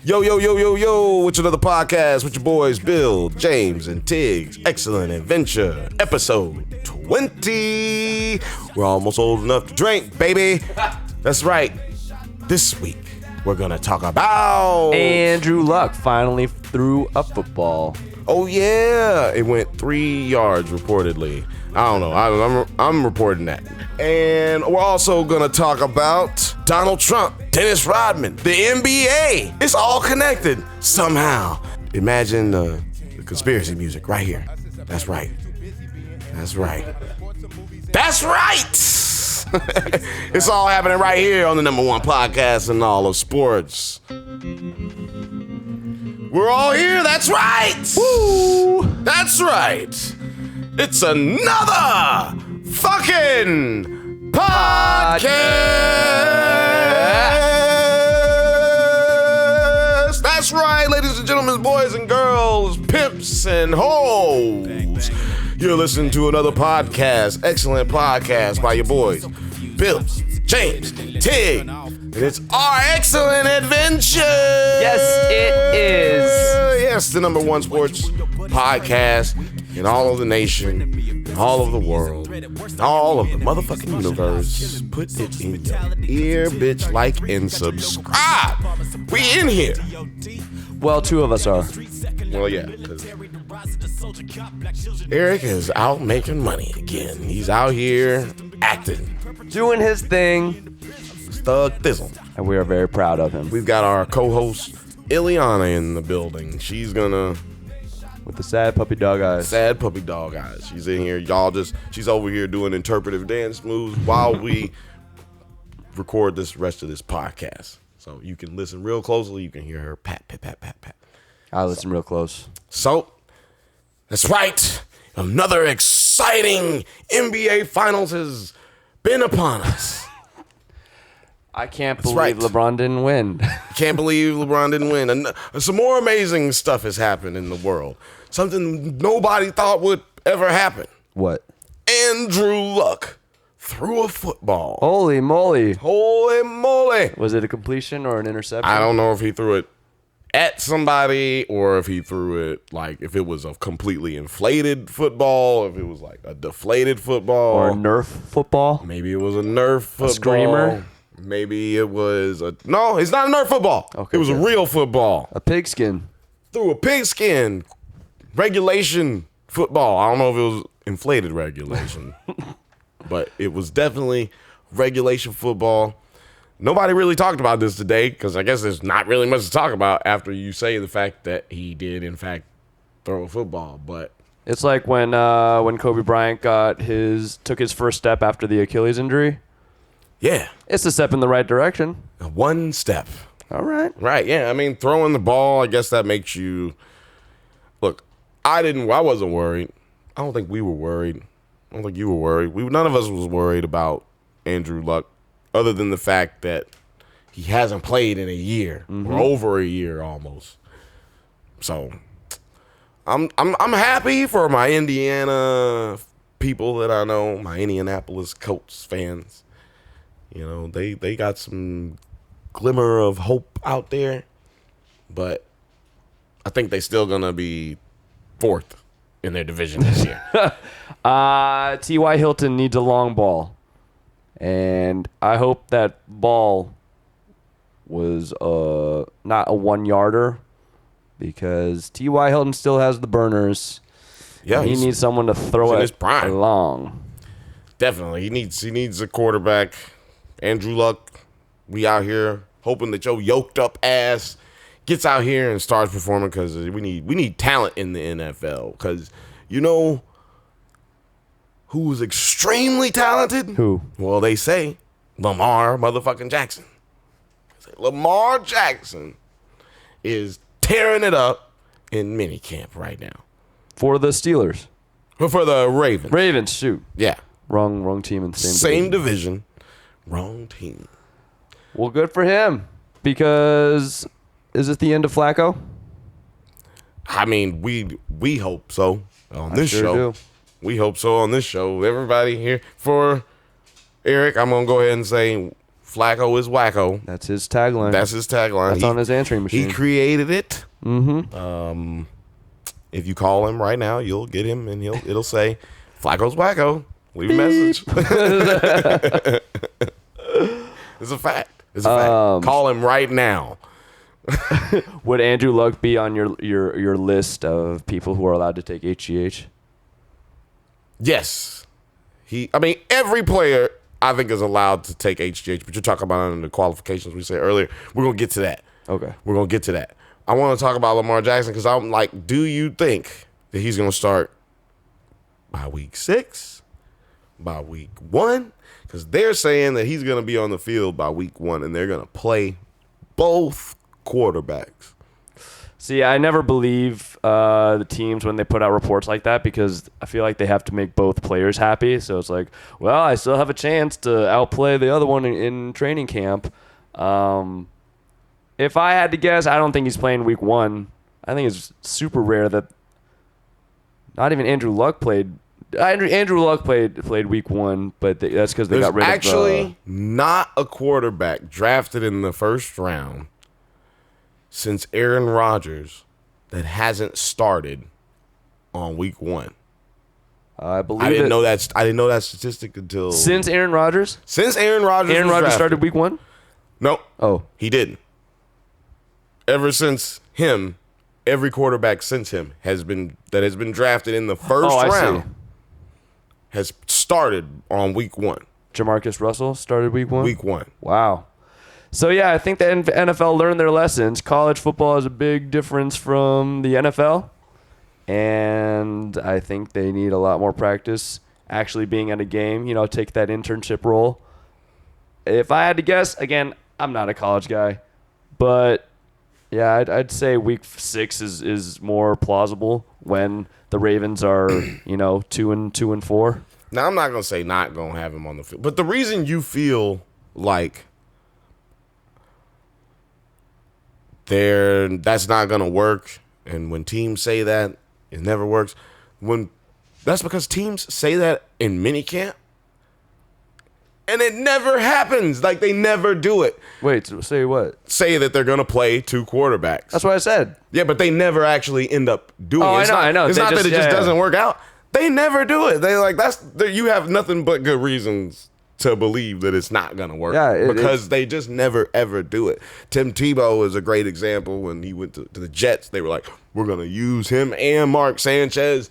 Yo, yo, yo, yo, yo, it's another podcast with your boys Bill, James, and Tig'S. Excellent Adventure, episode 20. We're almost old enough to drink, baby. That's right. This week, we're going to talk about... Andrew Luck finally threw a football. Oh, yeah. It went 3 yards, reportedly. I don't know. I'm reporting that. And we're also going to talk about Donald Trump, Denis Rodman, the NBA. It's all connected somehow. Imagine the conspiracy music right here. That's right. That's right. That's right. It's all happening right here on the #1 podcast in all of sports. We're all here. That's right. Woo. That's right. It's another fucking podcast. That's right, ladies and gentlemen, boys and girls, pimps and hoes. You're listening to another podcast, excellent podcast by your boys, Bill, James, Tig, and it's our excellent adventure. Yes, it is. Yes, the #1 sports podcast in all of the nation, in all of the world, in all of the motherfucking universe. Put it in your ear, bitch, like and subscribe. We in here. Well, 2 of us are. Well, yeah, because Eric is out making money again. He's out here acting. Doing his thing. Thug Thizzle. And we are very proud of him. We've got our co-host, Ileana, in the building. She's gonna... With the sad puppy dog eyes. Sad puppy dog eyes. She's in here. She's over here doing interpretive dance moves while we record this rest of this podcast. So you can listen real closely. You can hear her pat, pat, pat, pat, pat. I listen real close. So, that's right. Another exciting NBA Finals has been upon us. I can't That's believe right. LeBron didn't win. Can't believe LeBron didn't win. And some more amazing stuff has happened in the world. Something nobody thought would ever happen. What? Andrew Luck threw a football. Holy moly. Holy moly. Was it a completion or an interception? I don't know if he threw it at somebody or if he threw it like if it was a completely inflated football, if it was like a deflated football. Or a Nerf football? Maybe it was a Nerf football. A screamer? Maybe it was no, it's not a Nerf football. Okay, it was a real football. A pigskin. Through a pigskin regulation football. I don't know if it was inflated regulation, but it was definitely regulation football. Nobody really talked about this today because I guess there's not really much to talk about after you say the fact that he did, in fact, throw a football. But it's like when Kobe Bryant took his first step after the Achilles injury. Yeah. It's a step in the right direction. One step. All right. Right, yeah. I mean, throwing the ball, I guess that makes you... Look, I wasn't worried. I don't think we were worried. I don't think you were worried. None of us was worried about Andrew Luck, other than the fact that he hasn't played in a year, or over a year almost. So, I'm happy for my Indiana people that I know, my Indianapolis Colts fans. You know, they got some glimmer of hope out there, but I think they still gonna be 4th in their division this year. T.Y. Hilton needs a long ball, and I hope that ball was not a 1-yarder because T.Y. Hilton still has the burners. Yeah, he needs someone to throw it long. Definitely, he needs a quarterback. Andrew Luck, we out here hoping that your yoked up ass gets out here and starts performing because we need talent in the NFL. Because you know who's extremely talented? Who? Well, they say Lamar motherfucking Jackson. Lamar Jackson is tearing it up in minicamp right now. For the Steelers. For the Ravens. Ravens, shoot. Yeah. Wrong team in the same division. Wrong team. Well, good for him. Because is it the end of Flacco? I mean, we hope so on this show. Do. We hope so on this show. Everybody here for Eric, I'm gonna go ahead and say Flacco is wacko. That's his tagline. That's his tagline. That's on his answering machine. He created it. Mm-hmm. If you call him right now, you'll get him, and it'll say, "Flacco's wacko." Leave a message. It's a fact. It's a fact. Call him right now. Would Andrew Luck be on your list of people who are allowed to take HGH? Yes. Every player I think is allowed to take HGH, but you're talking about under the qualifications we said earlier. We're going to get to that. Okay. We're going to get to that. I want to talk about Lamar Jackson because I'm like, do you think that he's going to start by week 6? By week 1? Because they're saying that he's going to be on the field by week 1, and they're going to play both quarterbacks. See, I never believe the teams when they put out reports like that because I feel like they have to make both players happy. So it's like, well, I still have a chance to outplay the other one in training camp. If I had to guess, I don't think he's playing week 1. I think it's super rare that not even Andrew Luck played. Andrew Luck played week 1, but that's because they got rid of. Actually, not a quarterback drafted in the first round since Aaron Rodgers that hasn't started on week 1. I believe I didn't know that statistic until since Aaron Rodgers. Since Aaron Rodgers started week 1. Nope. Oh, he didn't. Ever since him, every quarterback since him has been drafted in the first round has started on week 1. Jamarcus Russell started week 1. Week 1. Wow. So, yeah, I think the NFL learned their lessons. College football is a big difference from the NFL. And I think they need a lot more practice actually being at a game, take that internship role. If I had to guess, again, I'm not a college guy. But, yeah, I'd say week 6 is more plausible when the Ravens are, 2-4. Now, I'm not going to say not going to have him on the field. But the reason you feel like that's not going to work, and when teams say that, it never works. That's because teams say that in minicamp, and it never happens. Like, they never do it. Wait, say what? Say that they're going to play 2 quarterbacks. That's what I said. Yeah, but they never actually end up doing it. I know. It's not that it just doesn't work out. They never do it. They you have nothing but good reasons to believe that it's not going to work. Yeah, because they just never, ever do it. Tim Tebow is a great example. When he went to the Jets, they were like, we're going to use him and Mark Sanchez.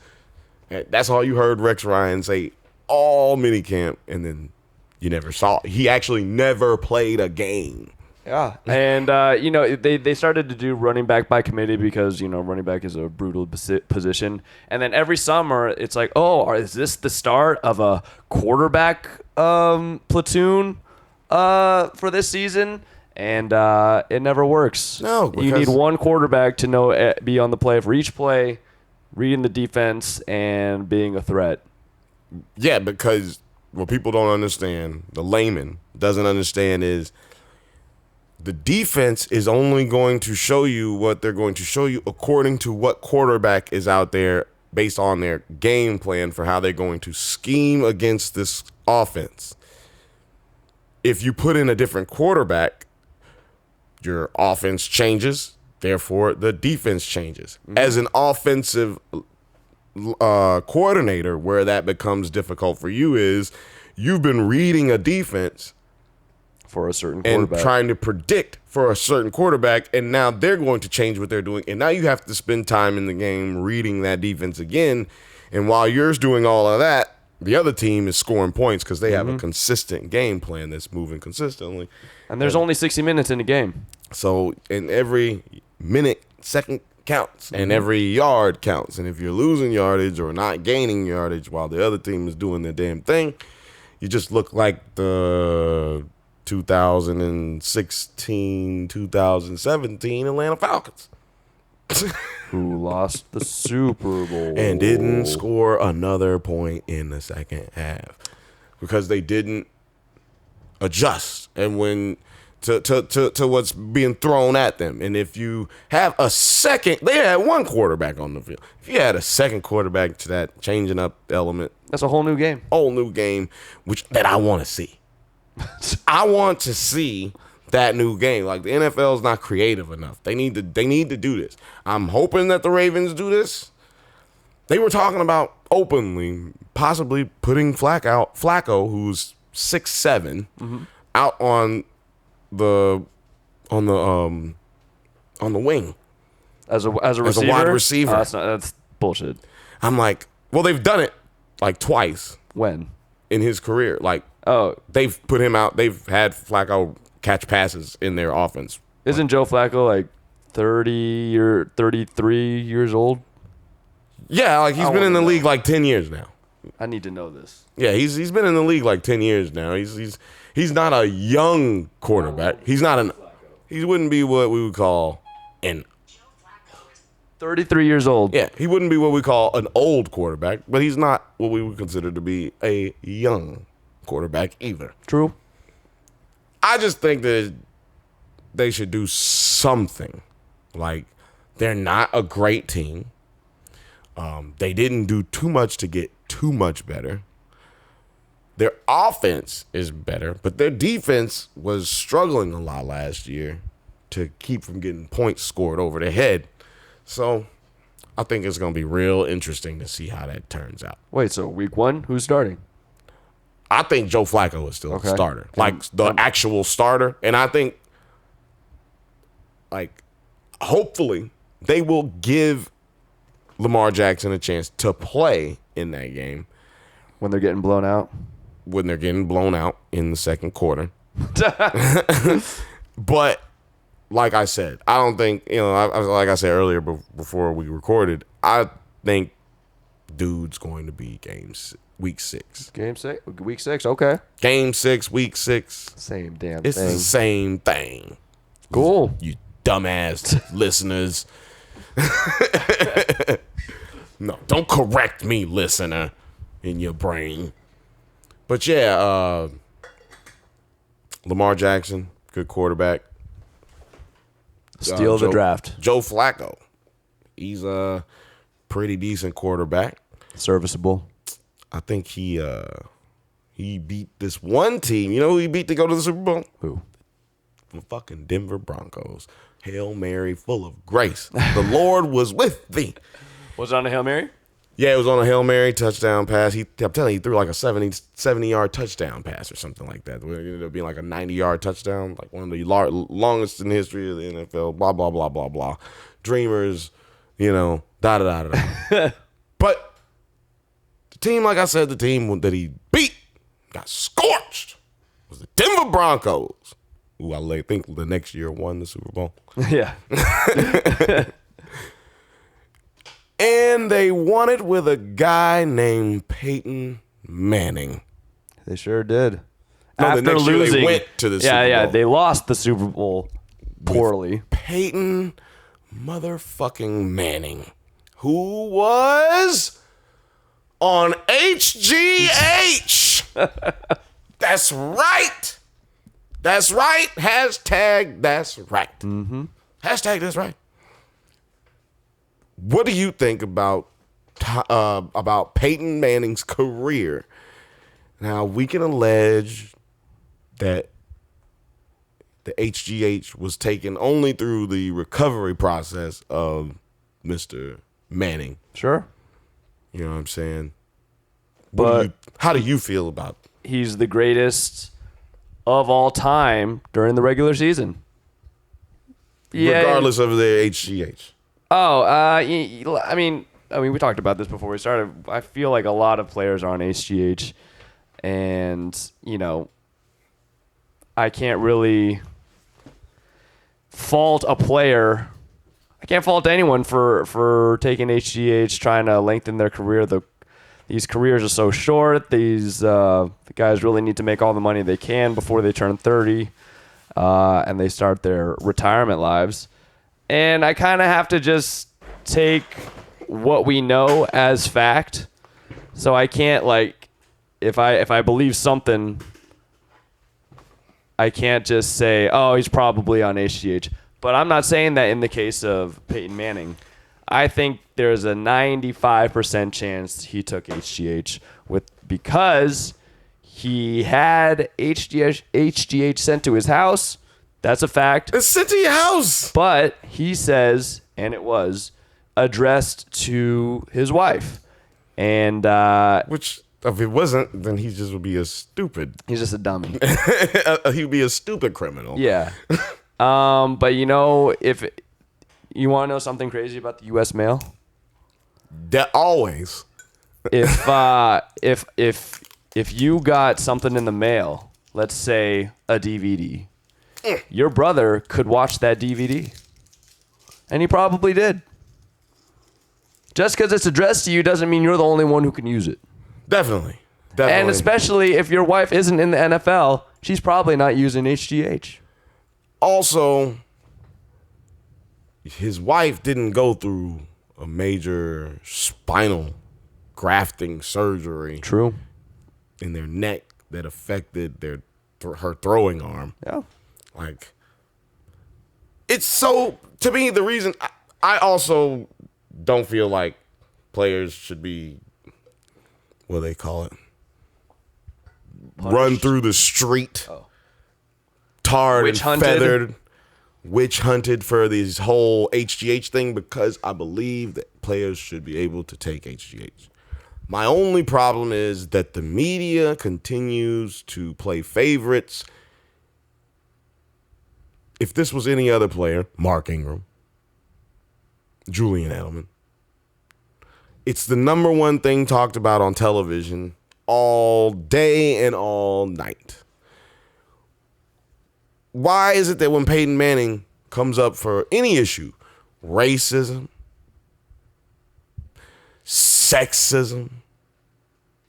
And that's all you heard Rex Ryan say all minicamp, and then you never saw it. He actually never played a game. Yeah, and they started to do running back by committee because running back is a brutal position, and then every summer it's like, is this the start of a quarterback platoon for this season? And it never works. No, you need one quarterback to be on the play for each play, reading the defense and being a threat. Yeah, because what people don't understand, the layman doesn't understand, is the defense is only going to show you what they're going to show you according to what quarterback is out there based on their game plan for how they're going to scheme against this offense. If you put in a different quarterback, your offense changes, therefore the defense changes. Mm-hmm. As an offensive coordinator, where that becomes difficult for you is you've been reading a defense for a certain quarterback and trying to predict for a certain quarterback, and now they're going to change what they're doing, and now you have to spend time in the game reading that defense again. And while you're doing all of that, the other team is scoring points because they have a consistent game plan that's moving consistently. And there's only 60 minutes in a game. So in every minute, second counts, and every yard counts. And if you're losing yardage or not gaining yardage while the other team is doing their damn thing, you just look like the 2016, 2017 Atlanta Falcons. Who lost the Super Bowl. And didn't score another point in the second half because they didn't adjust and when to what's being thrown at them. And if you have a second, they had one quarterback on the field. If you had a second quarterback to that changing up element, that's a whole new game. Whole new game, that I want to see. I want to see that new game. Like, the NFL is not creative enough. They need to do this. I'm hoping that the Ravens do this. They were talking about openly possibly putting Flacco, who's 6'7", out on the wing as a receiver? wide receiver. That's bullshit. I'm like, well, they've done it like twice When? in his career. Like, they've put him out. They've had Flacco catch passes in their offense. Isn't Joe Flacco like 30 or 33 years old? Yeah, like he's been in the league like 10 years now. I need to know this. Yeah, he's been in the league like 10 years now. He's not a young quarterback. He wouldn't be what we would call an 33 years old. Yeah, he wouldn't be what we call an old quarterback, but he's not what we would consider to be a young quarterback either. True. I just think that they should do something. Like, they're not a great team. They didn't do too much to get too much better. Their offense is better, but their defense was struggling a lot last year to keep from getting points scored over their head. So I think it's going to be real interesting to see how that turns out. Wait, so week 1, who's starting? I think Joe Flacco is still the starter, like the actual starter. And I think, like, hopefully they will give Lamar Jackson a chance to play in that game. When they're getting blown out? When they're getting blown out in the second quarter. But like I said, I don't think, like I said earlier before we recorded, I think dude's going to be week 6. Game 6? Week 6, okay. Game 6, week 6. Same damn It's thing. the same thing. Cool. You dumbass listeners. No, don't correct me, listener, in your brain. But yeah, Lamar Jackson, good quarterback. Steal the draft. Joe Flacco, he's a pretty decent quarterback. Serviceable. I think he beat this one team. You know who he beat to go to the Super Bowl? Who? The fucking Denver Broncos. Hail Mary full of grace. The Lord was with thee. Was it on a Hail Mary? Yeah, it was on a Hail Mary touchdown pass. I'm telling you, he threw like a 70-yard touchdown pass or something like that. It ended up being like a 90-yard touchdown, like one of the longest in the history of the NFL, blah, blah, blah, blah, blah. Dreamers, da-da-da-da-da. But the team, like I said, the team that he beat, got scorched, was the Denver Broncos, who I think the next year won the Super Bowl. Yeah. And they won it with a guy named Peyton Manning. They sure did. No, After the next year losing, they went to the Super Bowl. Yeah, they lost the Super Bowl poorly. Peyton motherfucking Manning, who was on HGH. That's right. That's right. Hashtag that's right. Mm-hmm. Hashtag that's right. What do you think about Peyton Manning's career? Now, we can allege that the HGH was taken only through the recovery process of Mr. Manning. Sure. You know what I'm saying? But how do you feel about it? He's the greatest of all time during the regular season. Regardless of their HGH. Oh, I mean, we talked about this before we started. I feel like a lot of players are on HGH, and I can't really fault a player. I can't fault anyone for taking HGH, trying to lengthen their career. These careers are so short. The guys really need to make all the money they can before they turn 30, and they start their retirement lives. And I kind of have to just take what we know as fact. So I can't, if I believe something, I can't just say, oh, he's probably on HGH. But I'm not saying that in the case of Peyton Manning. I think there's a 95% chance he took HGH because He had HGH sent to his house. That's a fact. It's sent to your house. But he says, and it was addressed to his wife. And Which, if it wasn't, then he just would be a stupid. he's just a dummy. He would be a stupid criminal. Yeah. But you know, if you want to know something crazy about the U.S. mail, That always. if you got something in the mail, let's say a DVD, your brother could watch that DVD, and he probably did. Just because it's addressed to you doesn't mean you're the only one who can use it. Definitely. And especially if your wife isn't in the NFL, she's probably not using HGH. Also, his wife didn't go through a major spinal grafting surgery True. in their neck that affected her throwing arm. Yeah. Like, it's so, to me, the reason I also don't feel like players should be, what do they call it? Punished. Run through the street, tarred Witch and hunted. feathered, witch hunted for this whole HGH thing, because I believe that players should be able to take HGH. My only problem is that the media continues to play favorites. If this was any other player, Mark Ingram, Julian Edelman, it's the number one thing talked about on television all day and all night. Why is it that when Peyton Manning comes up for any issue, racism, sexism,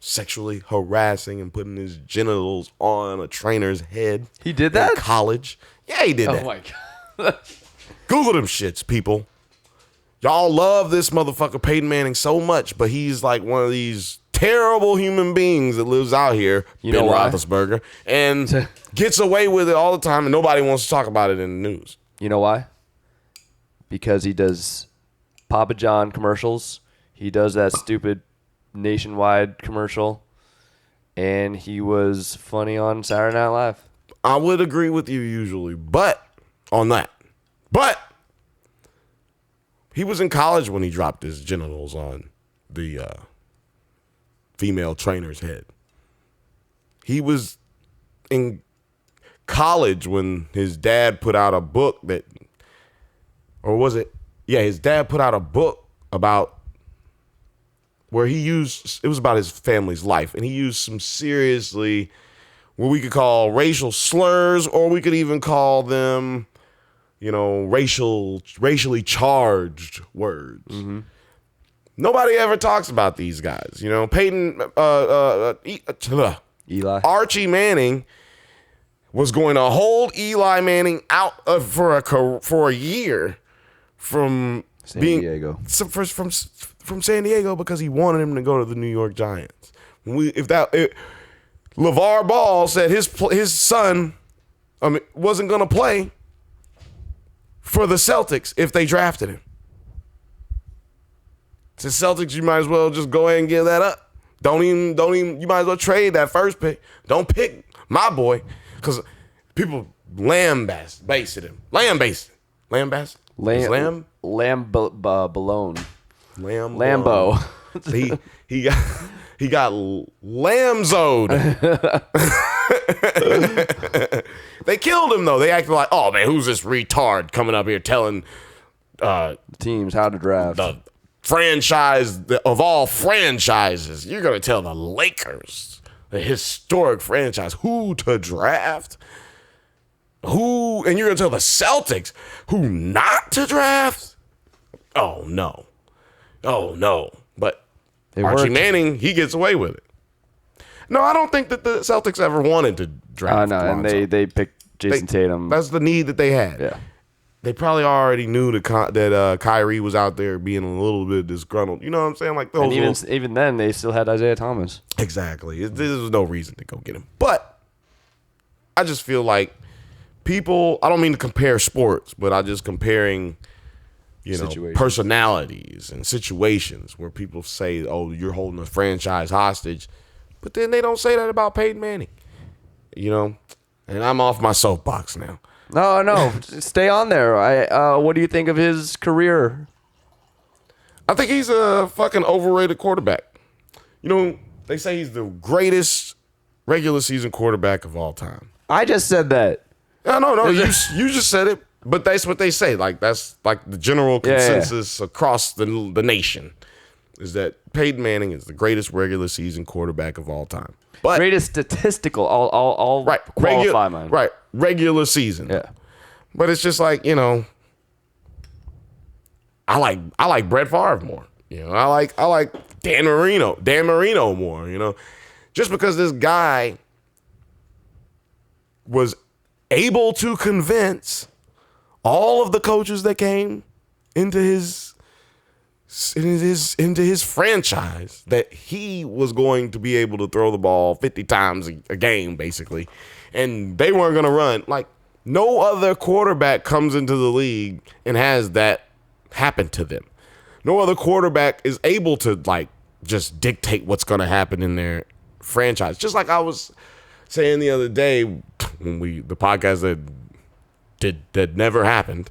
sexually harassing and putting his genitals on a trainer's head. He did that? In college. Yeah, he did that. Oh my god. Google them shits, people. Y'all love this motherfucker Peyton Manning so much, but he's like one of these terrible human beings that lives out here, You Ben know why? Roethlisberger, and gets away with it all the time, and nobody wants to talk about it in the news. You know why? Because he does Papa John commercials. He does that stupid Nationwide commercial. And he was funny on Saturday Night Live. I would agree with you usually, but on that. But he was in college when he dropped his genitals on the female trainer's head. He was in college when his dad put out a book that, or was it? Yeah, his dad put out a book about where he used, it was about his family's life, and he used some seriously, what we could call racial slurs, or we could even call them, you know, racially charged words. Mm-hmm. Nobody ever talks about these guys. You know, Peyton, Eli. Archie Manning was going to hold Eli Manning out for a year from San Diego. From San Diego, because he wanted him to go to the New York Giants. LeVar Ball said his son wasn't going to play for the Celtics if they drafted him. To Celtics, you might as well just go ahead and give that up. Don't even. You might as well trade that first pick. Don't pick my boy, because people lambasted him. Lambasted. Lambo. He got lambzoed. They killed him though. They acted like, oh man, who's this retard coming up here telling teams how to draft? The franchise of all franchises. You're gonna tell the Lakers, the historic franchise, who to draft? Who, and you're gonna tell the Celtics who not to draft? Oh no. But Archie Manning, he gets away with it. No, I don't think that the Celtics ever wanted to draft. No, and they picked Jason Tatum. That's the need that they had. Yeah. They probably already knew that Kyrie was out there being a little bit disgruntled. You know what I'm saying? Like those. And even then, they still had Isaiah Thomas. Exactly. There was no reason to go get him. But I just feel like people. I don't mean to compare sports, but I just comparing, personalities and situations where people say, "Oh, you're holding a franchise hostage." But then they don't say that about Peyton Manning. You know? And I'm off my soapbox now. No, stay on there. What do you think of his career? I think he's a fucking overrated quarterback. You know, they say he's the greatest regular season quarterback of all time. I just said that. No, you just said it, but that's what they say. Like, that's like the general consensus across the nation is that Peyton Manning is the greatest regular season quarterback of all time. But Greatest statistical. I'll qualify mine. Right, regular season. Yeah. But it's just like, you know, I like Brett Favre more. You know, I like Dan Marino more, you know. Just because this guy was able to convince all of the coaches that came into his franchise that he was going to be able to throw the ball 50 times a game, basically, and they weren't going to run. Like, no other quarterback comes into the league and has that happen to them. No other quarterback is able to, like, just dictate what's going to happen in their franchise. Just like I was saying the other day when the podcast that never happened.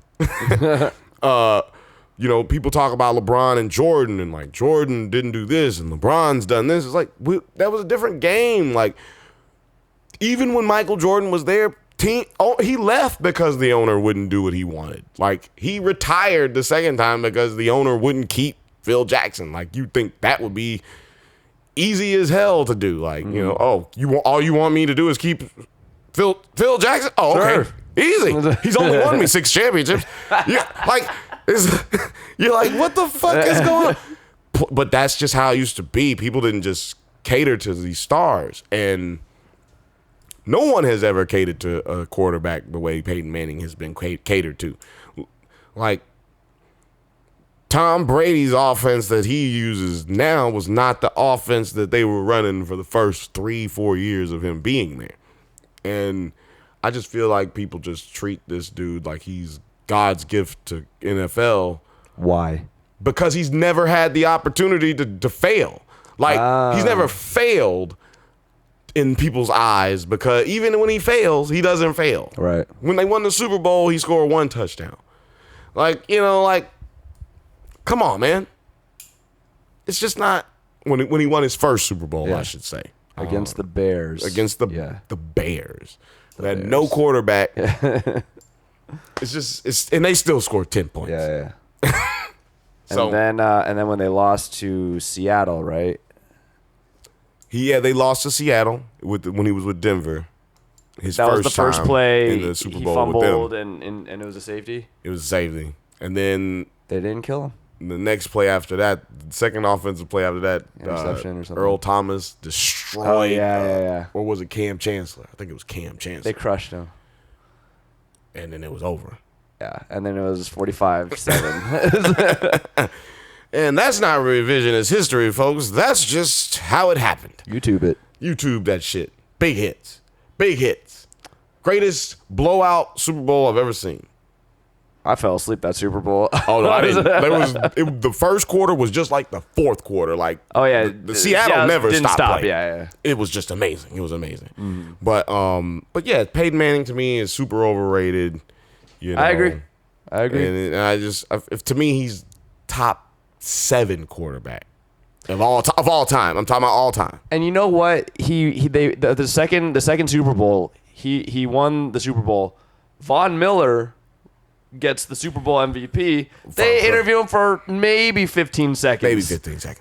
You know, people talk about LeBron and Jordan, and like Jordan didn't do this and LeBron's done this. It's like that was a different game. Like, even when Michael Jordan was there, he left because the owner wouldn't do what he wanted. Like, he retired the second time because the owner wouldn't keep Phil Jackson. Like, you think that would be easy as hell to do? Like, you know, all you want me to do is keep Phil Jackson? Oh, sure. Okay, easy. He's only won me 6 championships. You're like, what the fuck is going on? But that's just how it used to be. People didn't just cater to these stars. And no one has ever catered to a quarterback the way Peyton Manning has been catered to. Like, Tom Brady's offense that he uses now was not the offense that they were running for the first 3-4 years of him being there. And I just feel like people just treat this dude like he's God's gift to NFL. Why? Because he's never had the opportunity to fail. Like, he's never failed in people's eyes, because even when he fails, he doesn't fail. Right. When they won the Super Bowl, he scored 1 touchdown. Like, you know, like, come on, man. It's just not when he won his first Super Bowl, I should say. Against the Bears. Against the Bears. They had no quarterback. And they still scored 10 points. Yeah. So, and then when they lost to Seattle, right? They lost to Seattle when he was with Denver. That was the first play in the Super he Bowl fumbled, with them. and it was a safety. It was a safety. And then They didn't kill him. the next play after that, the second offensive play after that, Interception or something. Earl Thomas destroyed. Oh, yeah. Or was it Cam Chancellor? I think it was Cam Chancellor. They crushed him. And then it was over. Yeah, and then it was 45-7. And that's not revisionist history, folks. That's just how it happened. YouTube it. YouTube that shit. Big hits. Greatest blowout Super Bowl I've ever seen. I fell asleep that Super Bowl. Oh, no, I didn't. The first quarter was just like the fourth quarter. Like, oh, yeah. The Seattle never didn't stopped playing. Yeah. It was just amazing. It was amazing. Mm-hmm. But yeah, Peyton Manning to me is super overrated. You know? I agree. And to me, he's top 7 quarterback of all time. I'm talking about all time. And you know what? The second Super Bowl, he won the Super Bowl. Von Miller gets the Super Bowl MVP. They interview him for maybe 15 seconds.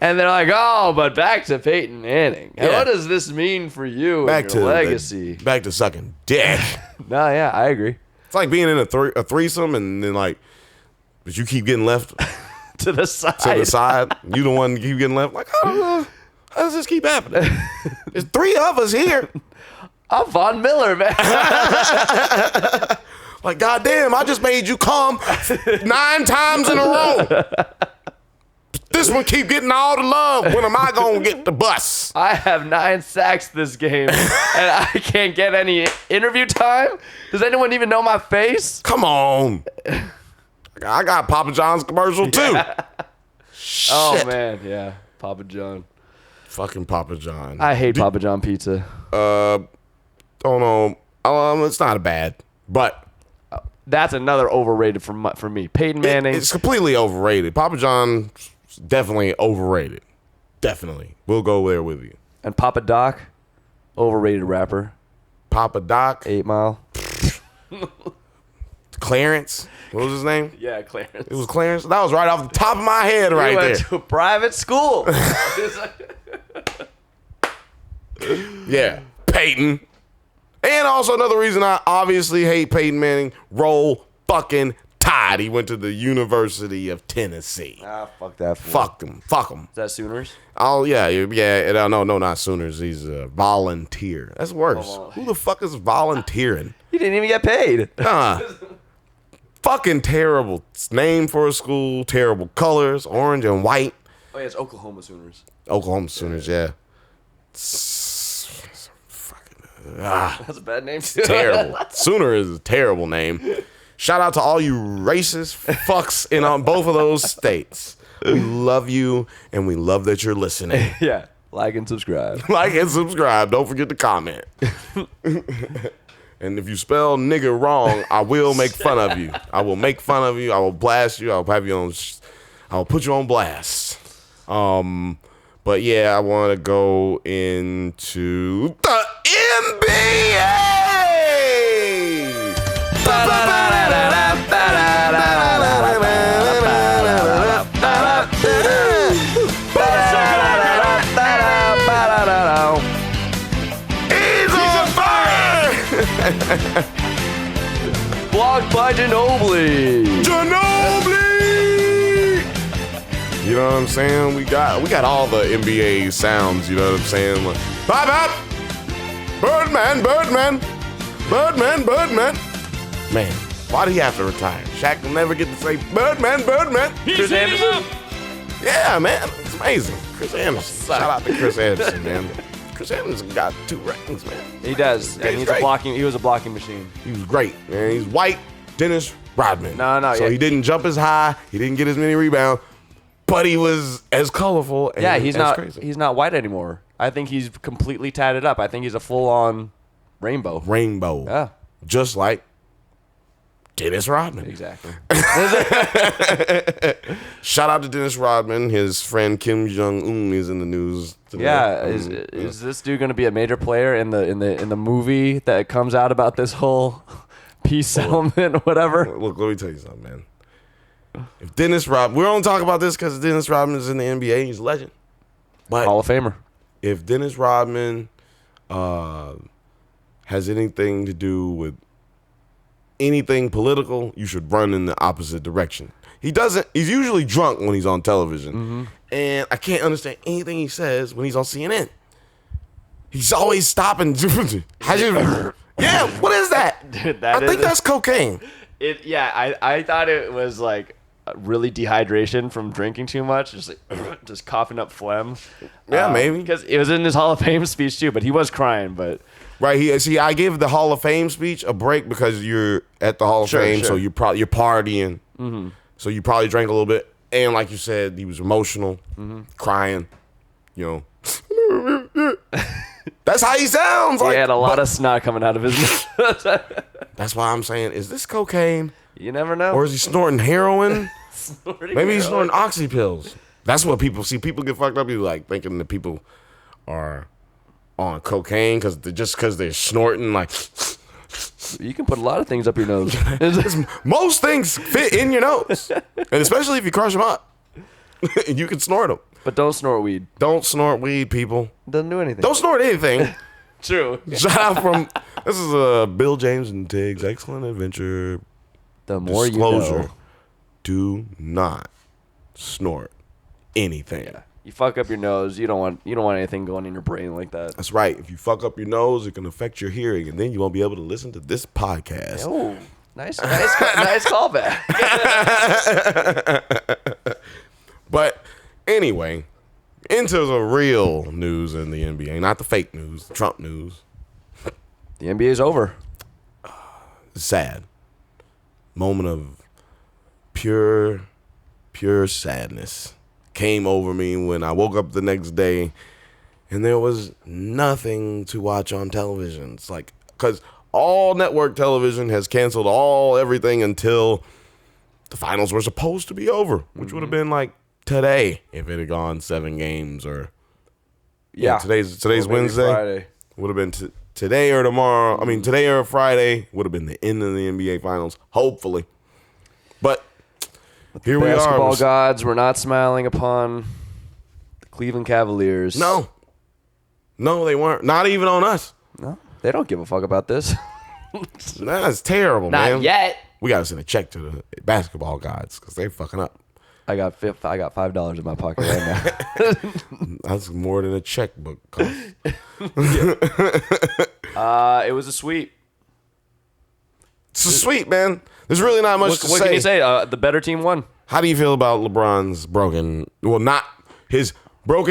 And they're like, oh, but back to Peyton Manning. Yeah. What does this mean for you and your legacy? Back to sucking dick. No, yeah, I agree. It's like being in a threesome and then, like, but you keep getting left to the side. You the one keep getting left. Like, how does this keep happening? There's 3 of us here. I'm Von Miller, man. Like, goddamn, I just made you come 9 times in a row. This one keep getting all the love. When am I going to get the bus? I have 9 sacks this game, and I can't get any interview time? Does anyone even know my face? Come on. I got Papa John's commercial, too. Oh, man, yeah. Papa John. Fucking Papa John. I hate Papa John pizza. Don't know. It's not bad, but That's another overrated for me. Peyton Manning. it's completely overrated. Papa John definitely overrated. Definitely. We'll go there with you. And Papa Doc, overrated rapper. Papa Doc. 8 Mile. Clarence. What was his name? Yeah, Clarence. It was Clarence. That was right off the top of my head right He went there. to a private school. Yeah. Peyton. And also another reason I obviously hate Peyton Manning. Roll fucking Tide. He went to the University of Tennessee. Fuck that fool. Fuck him. Fuck him. Is that Sooners? Oh, yeah. No, not Sooners. He's a volunteer. That's worse. Who the fuck is volunteering? He didn't even get paid. Fucking terrible name for a school. Terrible colors. Orange and white. Oh, yeah, it's Oklahoma Sooners. Oklahoma Sooners, yeah. That's a bad name, too. Terrible. Sooner is a terrible name. Shout out to all you racist fucks in on both of those states. We love you, and we love that you're listening. Yeah. Like and subscribe. Like and subscribe. Don't forget to comment. And if you spell nigga wrong, I will make fun of you. I will make fun of you. I will blast you. I'll have you on. I will put you on blast. But yeah, I want to go into the NBA. He's on fire. Blocked by Ginobili. You know what I'm saying? We got all the NBA sounds, you know what I'm saying? Like, bop, bop. Birdman. Man, why do he have to retire? Shaq will never get to say Birdman. Chris Anderson? Yeah, man. It's amazing. Chris Anderson. Shout out to Chris Anderson, man. Chris Anderson got 2 rings, man. He does. Yeah, And he's he was a blocking machine. He was great, man. He's white, Dennis Rodman. No, so yeah. he didn't jump as high. He didn't get as many rebounds, but he was as colorful. And Yeah, he's as not crazy. he's not white anymore. I think he's completely tatted up. I think he's a full-on rainbow. Rainbow. Yeah. Just like Dennis Rodman. Exactly. Shout out to Dennis Rodman. His friend Kim Jong-un is in the news today. Yeah, is this dude going to be a major player in the movie that comes out about this whole peace settlement, whatever? Look, let me tell you something, man. If Dennis Rodman, we're only talking about this because Dennis Rodman is in the NBA. He's a legend. But Hall of Famer. if Dennis Rodman has anything to do with anything political, you should run in the opposite direction. He doesn't. He's usually drunk when he's on television, and I can't understand anything he says when he's on CNN. He's always stopping. Yeah, what is that? Dude, I think that's cocaine. I thought it was like really dehydration from drinking too much, just coughing up phlegm. Yeah, maybe. Because it was in his Hall of Fame speech too, but he was crying. But Right. See, I gave the Hall of Fame speech a break because you're at the Hall of Fame, so you're partying. Mm-hmm. So you probably drank a little bit, and like you said, he was emotional, crying. You know, that's how he sounds. he Like, had a lot of snot coming out of his mouth. that's why I'm saying, is this cocaine, You never know. or is he snorting heroin? Snorting Maybe he's heroin. snorting oxy pills. That's what people see. People get fucked up. You like thinking that people are on cocaine because they're snorting like. You can put a lot of things up your nose. Most things fit in your nose, and especially if you crush them up, you can snort them. But don't snort weed. Don't snort weed, people. Doesn't do anything. Don't snort anything. True. Shout out from this is Bill James and Tig'S Excellent Adventure The more disclosure. you know. Do not snort anything. Yeah. You fuck up your nose. You don't want anything going in your brain like that. That's right. If you fuck up your nose, it can affect your hearing, and then you won't be able to listen to this podcast. Oh, nice callback. But anyway, into the real news in the NBA, not the fake news, the Trump news. The NBA's over. It's sad. Moment of pure sadness came over me when I woke up the next day and there was nothing to watch on television. It's like, because all network television has canceled everything until the finals were supposed to be over, which would have been like today if it had gone 7 games or today's Wednesday. Friday. Would have been today or tomorrow. I mean, today or Friday would have been the end of the NBA finals, hopefully. But here we are. Basketball gods were not smiling upon the Cleveland Cavaliers. No, they weren't. Not even on us. No, they don't give a fuck about this. That's terrible, man. Not yet. We got to send a check to the basketball gods because they're fucking up. I got $5 in my pocket right now. That's more than a checkbook cost. It was a sweep. It's a sweep, man. There's really not much to say. What can you say? The better team won. How do you feel about LeBron's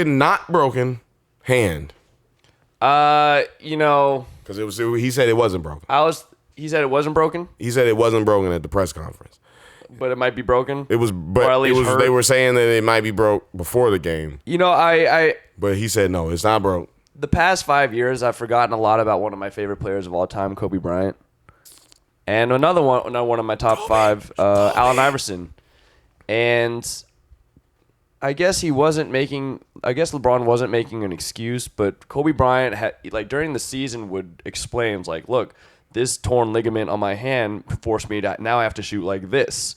not broken hand? Because he said it wasn't broken. He said it wasn't broken. He said it wasn't broken at the press conference. But it might be broken. It was, but it was. Hurt. They were saying that it might be broke before the game. But he said no, it's not broke. The past 5 years, I've forgotten a lot about one of my favorite players of all time, Kobe Bryant, and another one of my top 5, Allen Iverson, and I guess LeBron wasn't making an excuse, but Kobe Bryant had, like, during the season would explain, like, look, this torn ligament on my hand forced me to, now I have to shoot like this.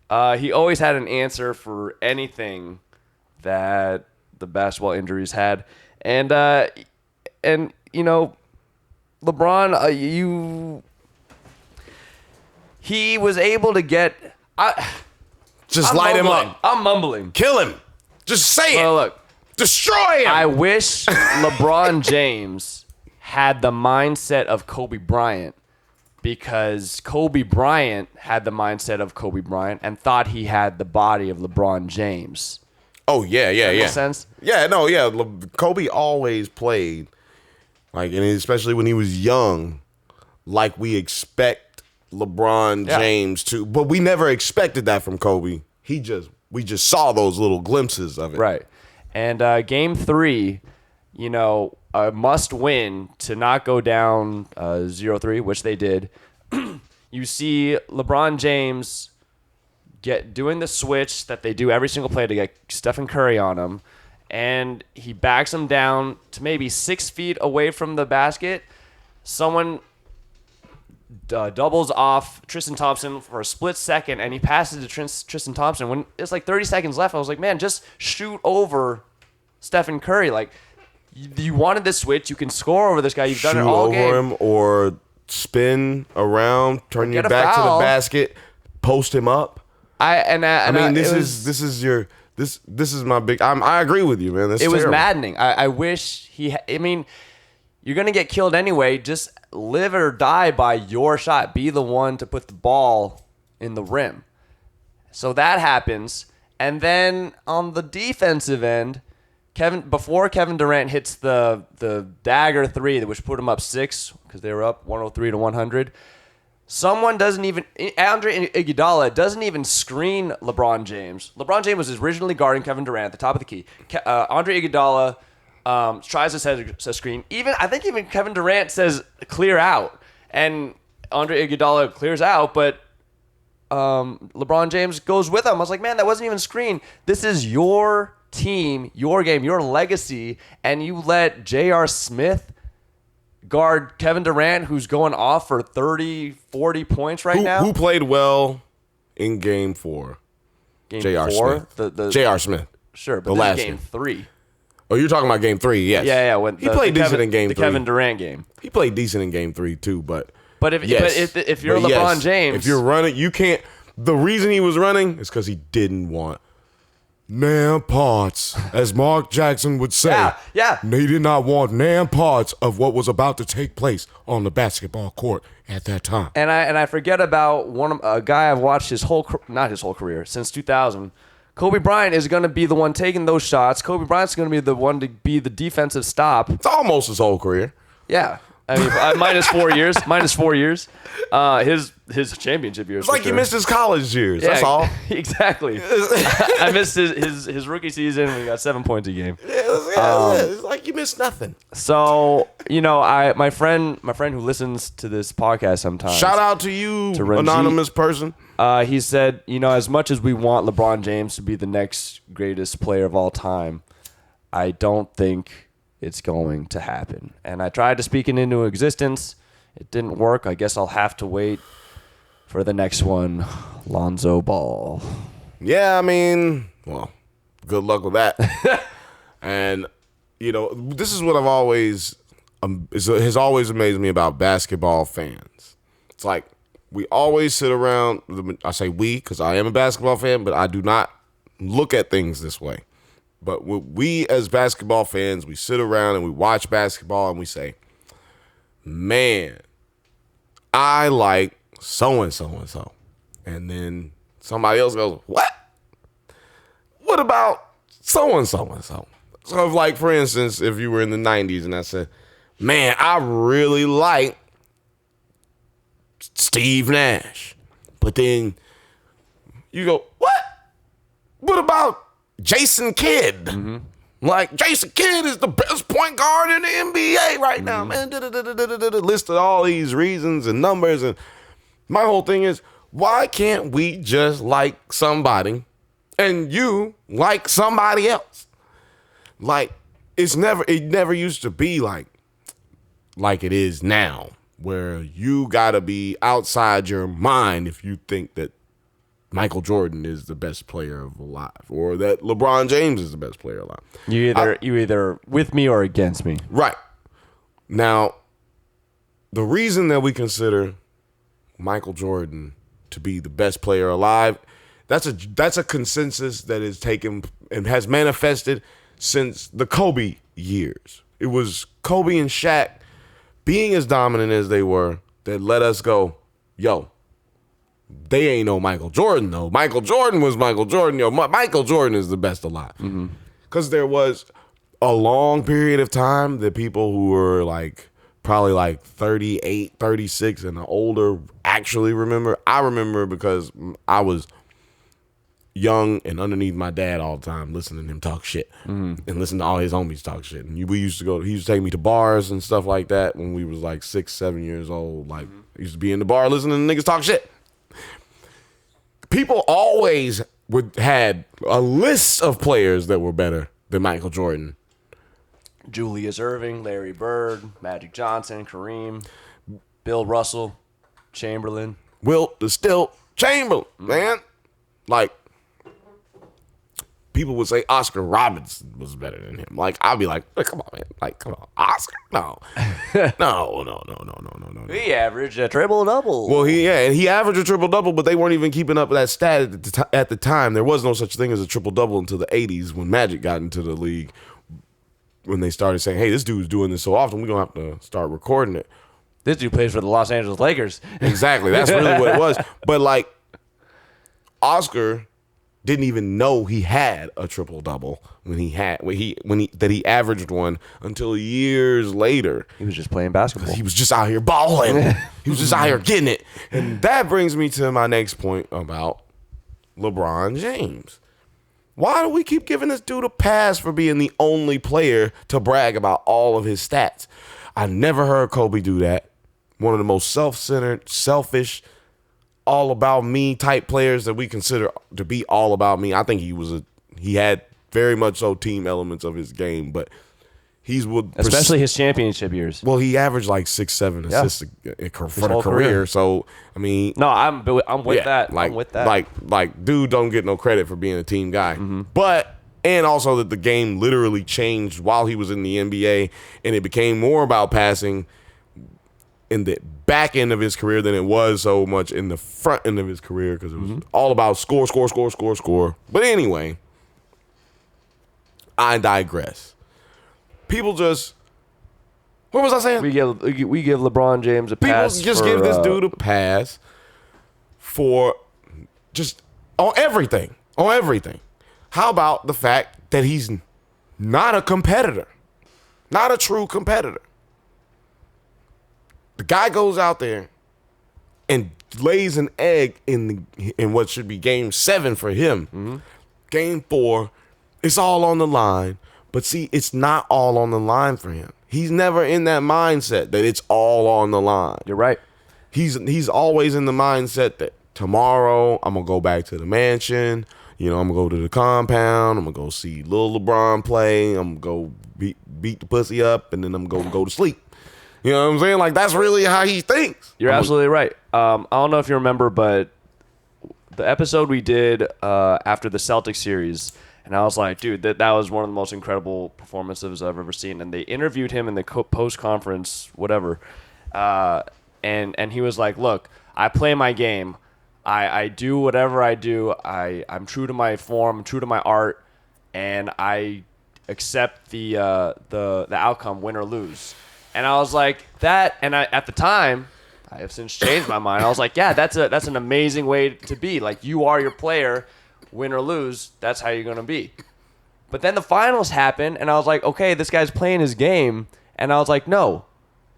He always had an answer for anything that the basketball injuries had. And LeBron, he was able to get... light him up. I'm mumbling. Kill him. Just say it. Look. Destroy him. I wish LeBron James had the mindset of Kobe Bryant, because Kobe Bryant had the mindset of Kobe Bryant and thought he had the body of LeBron James. Oh, yeah. Makes sense? Yeah, no, yeah. Kobe always played, like, and especially when he was young, like we expect LeBron James to, but we never expected that from Kobe. We just saw those little glimpses of it. Right. And game 3, a must win to not go down 0-3, which they did. You see LeBron James doing the switch that they do every single play to get Stephen Curry on him, and he backs him down to maybe 6 feet away from the basket. Someone doubles off Tristan Thompson for a split second, and he passes to Tristan Thompson. When it's like 30 seconds left, I was like, man, just shoot over Stephen Curry. Like, you wanted this switch. You can score over this guy. You've done it all game. Shoot over him or spin around, turn your back to the basket, post him up. This is my big. I agree with you, man. It was maddening. I wish you're gonna get killed anyway. Just live or die by your shot. Be the one to put the ball in the rim. So that happens, and then on the defensive end, before Kevin Durant hits the dagger 3, which put him up 6 because they were up 103-100. Andre Iguodala doesn't even screen LeBron James. LeBron James was originally guarding Kevin Durant at the top of the key. Andre Iguodala tries to set a screen. I think even Kevin Durant says clear out, and Andre Iguodala clears out, but LeBron James goes with him. I was like, man, that wasn't even a screen. This is your team, your game, your legacy, and you let J.R. Smith guard Kevin Durant, who's going off for 30, 40 points now. Who played well in Game 4? J.R. Smith. J.R. Smith. Sure, but this is Game 3. Oh, you're talking about Game 3, yes. Yeah. He played decent in Game 3. The Kevin Durant game. He played decent in Game 3, too, but if you're LeBron James... If you're running, you can't... The reason he was running is because he didn't want... Nan parts, as Mark Jackson would say. Yeah. They did not want nan parts of what was about to take place on the basketball court at that time. And I forget about a guy I've watched not his whole career, since 2000. Kobe Bryant is going to be the one taking those shots. Kobe Bryant's going to be the one to be the defensive stop. It's almost his whole career. Yeah. I mean, minus 4 years. Minus 4 years. His championship years. It's like he missed his college years. That's all. Exactly. I missed his rookie season. We got 7 points a game. It's like you missed nothing. So my friend who listens to this podcast sometimes. Shout out to you, to Ranjit, anonymous person. He said, as much as we want LeBron James to be the next greatest player of all time, I don't think it's going to happen. And I tried to speak it into existence. It didn't work. I guess I'll have to wait for the next one, Lonzo Ball. Yeah, I mean, well, good luck with that. And, this is what I've always, has always amazed me about basketball fans. It's like, we always sit around, I say we because I am a basketball fan, but I do not look at things this way. But we as basketball fans, we sit around and we watch basketball and we say, man, I like so-and-so and so. And then somebody else goes, what? What about so-and-so and so? So, like, for instance, if you were in the 90s and I said, man, I really like Steve Nash. But then you go, what? What about Jason Kidd? Mm-hmm. Like, Jason Kidd is the best point guard in the NBA right now, man. Listed all these reasons and numbers. And my whole thing is, why can't we just like somebody and you like somebody else? Like, it never used to be like it is now, where you gotta be outside your mind if you think that Michael Jordan is the best player alive, or that LeBron James is the best player alive. You either with me or against me. Right. Now, the reason that we consider Michael Jordan to be the best player alive, that's a consensus that is taken and has manifested since the Kobe years. It was Kobe and Shaq being as dominant as they were that let us go, yo, they ain't no Michael Jordan, though. Michael Jordan was Michael Jordan. Yo, Michael Jordan is the best alive. Because there was a long period of time that people who were like probably like 38, 36 and older actually remember. I remember because I was young and underneath my dad all the time, listening to him talk shit and listening to all his homies talk shit. And he used to take me to bars and stuff like that when we was like 6, 7 years old. Like, I used to be in the bar listening to niggas talk shit. People always had a list of players that were better than Michael Jordan. Julius Erving, Larry Bird, Magic Johnson, Kareem, Bill Russell, Chamberlain. Wilt the still Chamberlain, man. Like, people would say Oscar Robertson was better than him. Like, I'd be like, come on, man. Like, come on. Oscar? No. No. He averaged a triple-double. Well, he averaged a triple-double, but they weren't even keeping up with that stat at the time. There was no such thing as a triple-double until the 80s when Magic got into the league, when they started saying, hey, this dude's doing this so often, we're going to have to start recording it. This dude plays for the Los Angeles Lakers. Exactly. That's really what it was. But, like, Oscar didn't even know he had a triple double when he averaged one until years later. He was just playing basketball. He was just out here balling. He was just out here getting it. And that brings me to my next point about LeBron James. Why do we keep giving this dude a pass for being the only player to brag about all of his stats? I never heard Kobe do that. One of the most self-centered, selfish, all about me type players that we consider to be all about me. I think he had very much so team elements of his game, but especially his championship years. Well, he averaged like 6, 7 assists for the career. So I mean, no, I'm with that. Like, I'm with that. Like, dude, don't get no credit for being a team guy, but. And also that the game literally changed while he was in the NBA, and it became more about passing in the back end of his career than it was so much in the front end of his career, because it was all about score. But anyway, I digress. People just, what was I saying? We give LeBron James a pass. People just give this dude a pass for just on everything. How about the fact that he's not a competitor? Not a true competitor. The guy goes out there and lays an egg in what should be game 7 for him. Mm-hmm. Game 4, it's all on the line. But see, it's not all on the line for him. He's never in that mindset that it's all on the line. You're right. He's always in the mindset that tomorrow I'm going to go back to the mansion. I'm going to go to the compound. I'm going to go see Lil LeBron play. I'm going to go beat the pussy up, and then I'm going to go to sleep. You know what I'm saying? Like, that's really how he thinks. You're absolutely right. I don't know if you remember, but the episode we did after the Celtics series, and I was like, dude, that was one of the most incredible performances I've ever seen. And they interviewed him in the post-conference, whatever, and he was like, look, I play my game. I do whatever I do. I'm true to my form, true to my art, and I accept the outcome, win or lose. And I was like, that, and at the time, I have since changed my mind. I was like, yeah, that's an amazing way to be. Like, you are your player, win or lose, that's how you're going to be. But then the finals happened, and I was like, okay, this guy's playing his game. And I was like, no,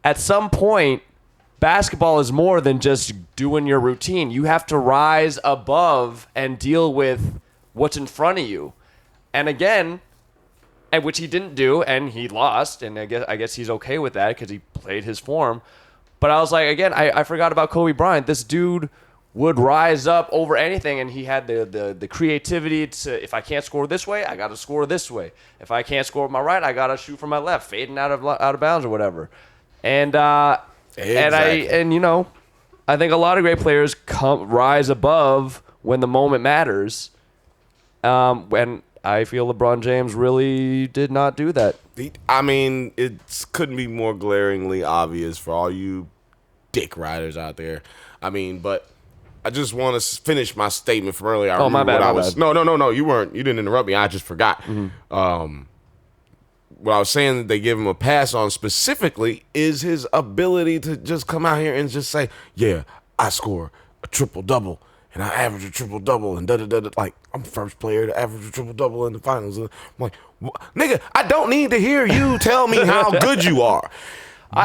at some point, basketball is more than just doing your routine. You have to rise above and deal with what's in front of you. And again, and which he didn't do, and he lost, and I guess he's okay with that because he played his form. But I was like, again, I forgot about Kobe Bryant. This dude would rise up over anything, and he had the creativity to, if I can't score this way, I got to score this way. If I can't score with my right, I got to shoot from my left, fading out of bounds or whatever. And Exactly. I think a lot of great players rise above when the moment matters. When I feel LeBron James really did not do that. I mean, it couldn't be more glaringly obvious for all you dick riders out there. I mean, but I just want to finish my statement from earlier. Oh, my bad. No, you weren't. You didn't interrupt me. I just forgot. Mm-hmm. What I was saying that they give him a pass on specifically is his ability to just come out here and just say, yeah, I score a triple-double. And I average a triple-double, and da-da-da-da. Like, I'm the first player to average a triple-double in the finals. And I'm like, nigga, I don't need to hear you tell me how good you are.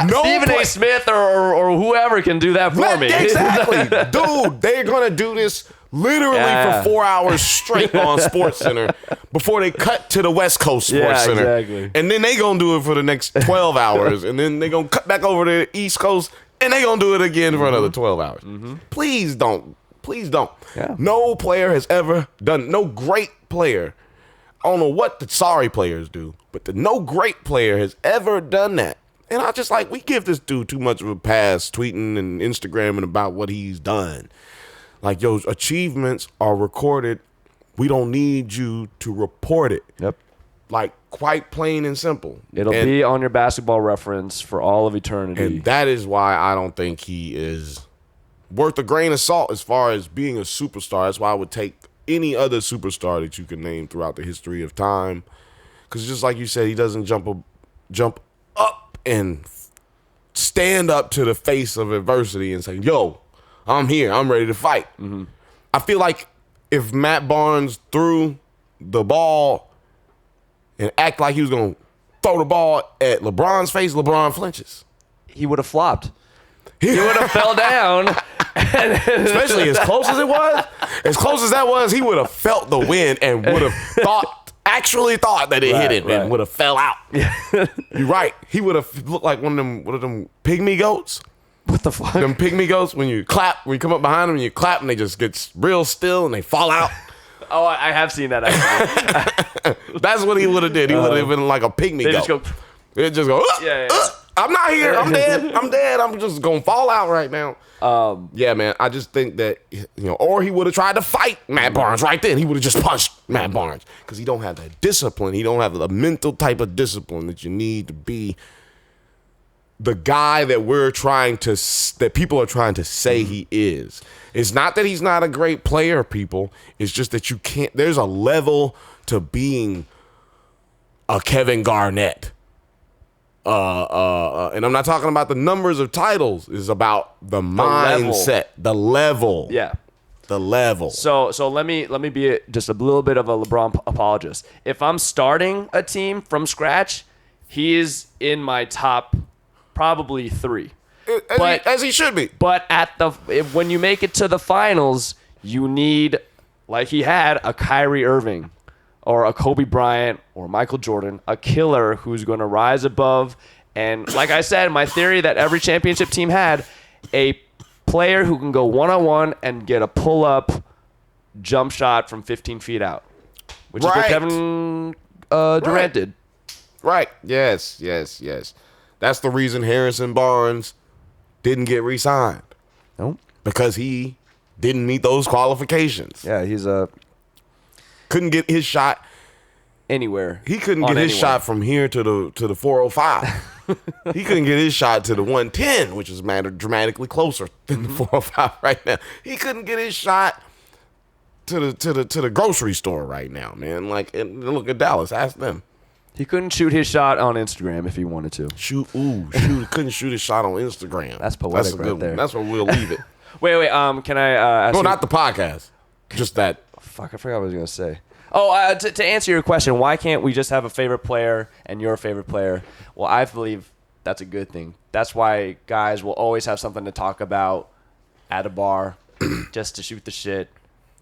Stephen A. Smith or whoever can do that for me. Exactly. Dude, they're going to do this literally for 4 hours straight on SportsCenter before they cut to the West Coast SportsCenter. Exactly. And then they going to do it for the next 12 hours. And then they going to cut back over to the East Coast, and they going to do it again for another 12 hours. Mm-hmm. Please don't. Please don't. Yeah. No player has ever done, no great player, I don't know what the sorry players do, but no great player has ever done that. And I just we give this dude too much of a pass tweeting and Instagramming about what he's done. Like, yo, achievements are recorded. We don't need you to report it. Yep. Like, quite plain and simple. It'll be on your basketball reference for all of eternity. And that is why I don't think he is worth a grain of salt as far as being a superstar. That's why I would take any other superstar that you can name throughout the history of time. Because just like you said, he doesn't jump up and stand up to the face of adversity and say, yo, I'm here. I'm ready to fight. Mm-hmm. I feel like if Matt Barnes threw the ball and act like he was going to throw the ball at LeBron's face, LeBron flinches. He would have flopped. He would have fell down. Especially as close as it was. As close as that was, he would have felt the wind and would have actually thought that it hit him and would have fell out. You're right. He would have looked like one of them pygmy goats. What the fuck? Them pygmy goats, when you come up behind them and you clap and they just get real still and they fall out. Oh, I have seen that actually. That's what he would have did. He would have been like a pygmy goat. It just go, yeah. I'm not here. I'm dead. I'm just going to fall out right now. Yeah, man. I just think that, or he would have tried to fight Matt Barnes right then. He would have just punched Matt Barnes because he don't have that discipline. He don't have the mental type of discipline that you need to be the guy that that people are trying to say he is. It's not that he's not a great player, people. It's just that you can't. There's a level to being a Kevin Garnett. And I'm not talking about the numbers of titles. It's about the mindset, the level. Yeah. The level. So let me be just a little bit of a LeBron apologist. If I'm starting a team from scratch, he is in my top probably 3. As he should be. But when you make it to the finals, you need, like he had, a Kyrie Irving or a Kobe Bryant or Michael Jordan, a killer who's going to rise above. And like I said, my theory that every championship team had a player who can go one-on-one and get a pull-up jump shot from 15 feet out, which is what Kevin Durant did. Right. Yes. That's the reason Harrison Barnes didn't get re-signed. Nope. Because he didn't meet those qualifications. Yeah, he's couldn't get his shot anywhere. He couldn't get his shot from here to the 405. He couldn't get his shot to the 110, which is dramatically closer than the 405 right now. He couldn't get his shot to the grocery store right now, man. Like, look at Dallas. Ask them. He couldn't shoot his shot on Instagram if he wanted to. Couldn't shoot his shot on Instagram. That's poetic right there. That's where we'll leave it. Wait. Can I ask you? Not the podcast. Just that. Fuck, I forgot what I was going to say. Oh, to answer your question, why can't we just have a favorite player and your favorite player? Well, I believe that's a good thing. That's why guys will always have something to talk about at a bar just to shoot the shit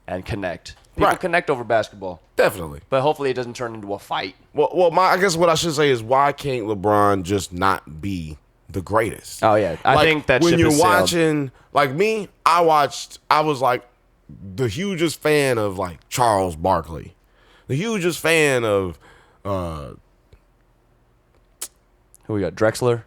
and connect. People connect over basketball. Definitely. But hopefully it doesn't turn into a fight. Well, I guess what I should say is, why can't LeBron just not be the greatest? Oh, yeah. I think that when ship you're has sailed. watching, like me, I was like the hugest fan of like Charles Barkley. The hugest fan of who we got? Drexler?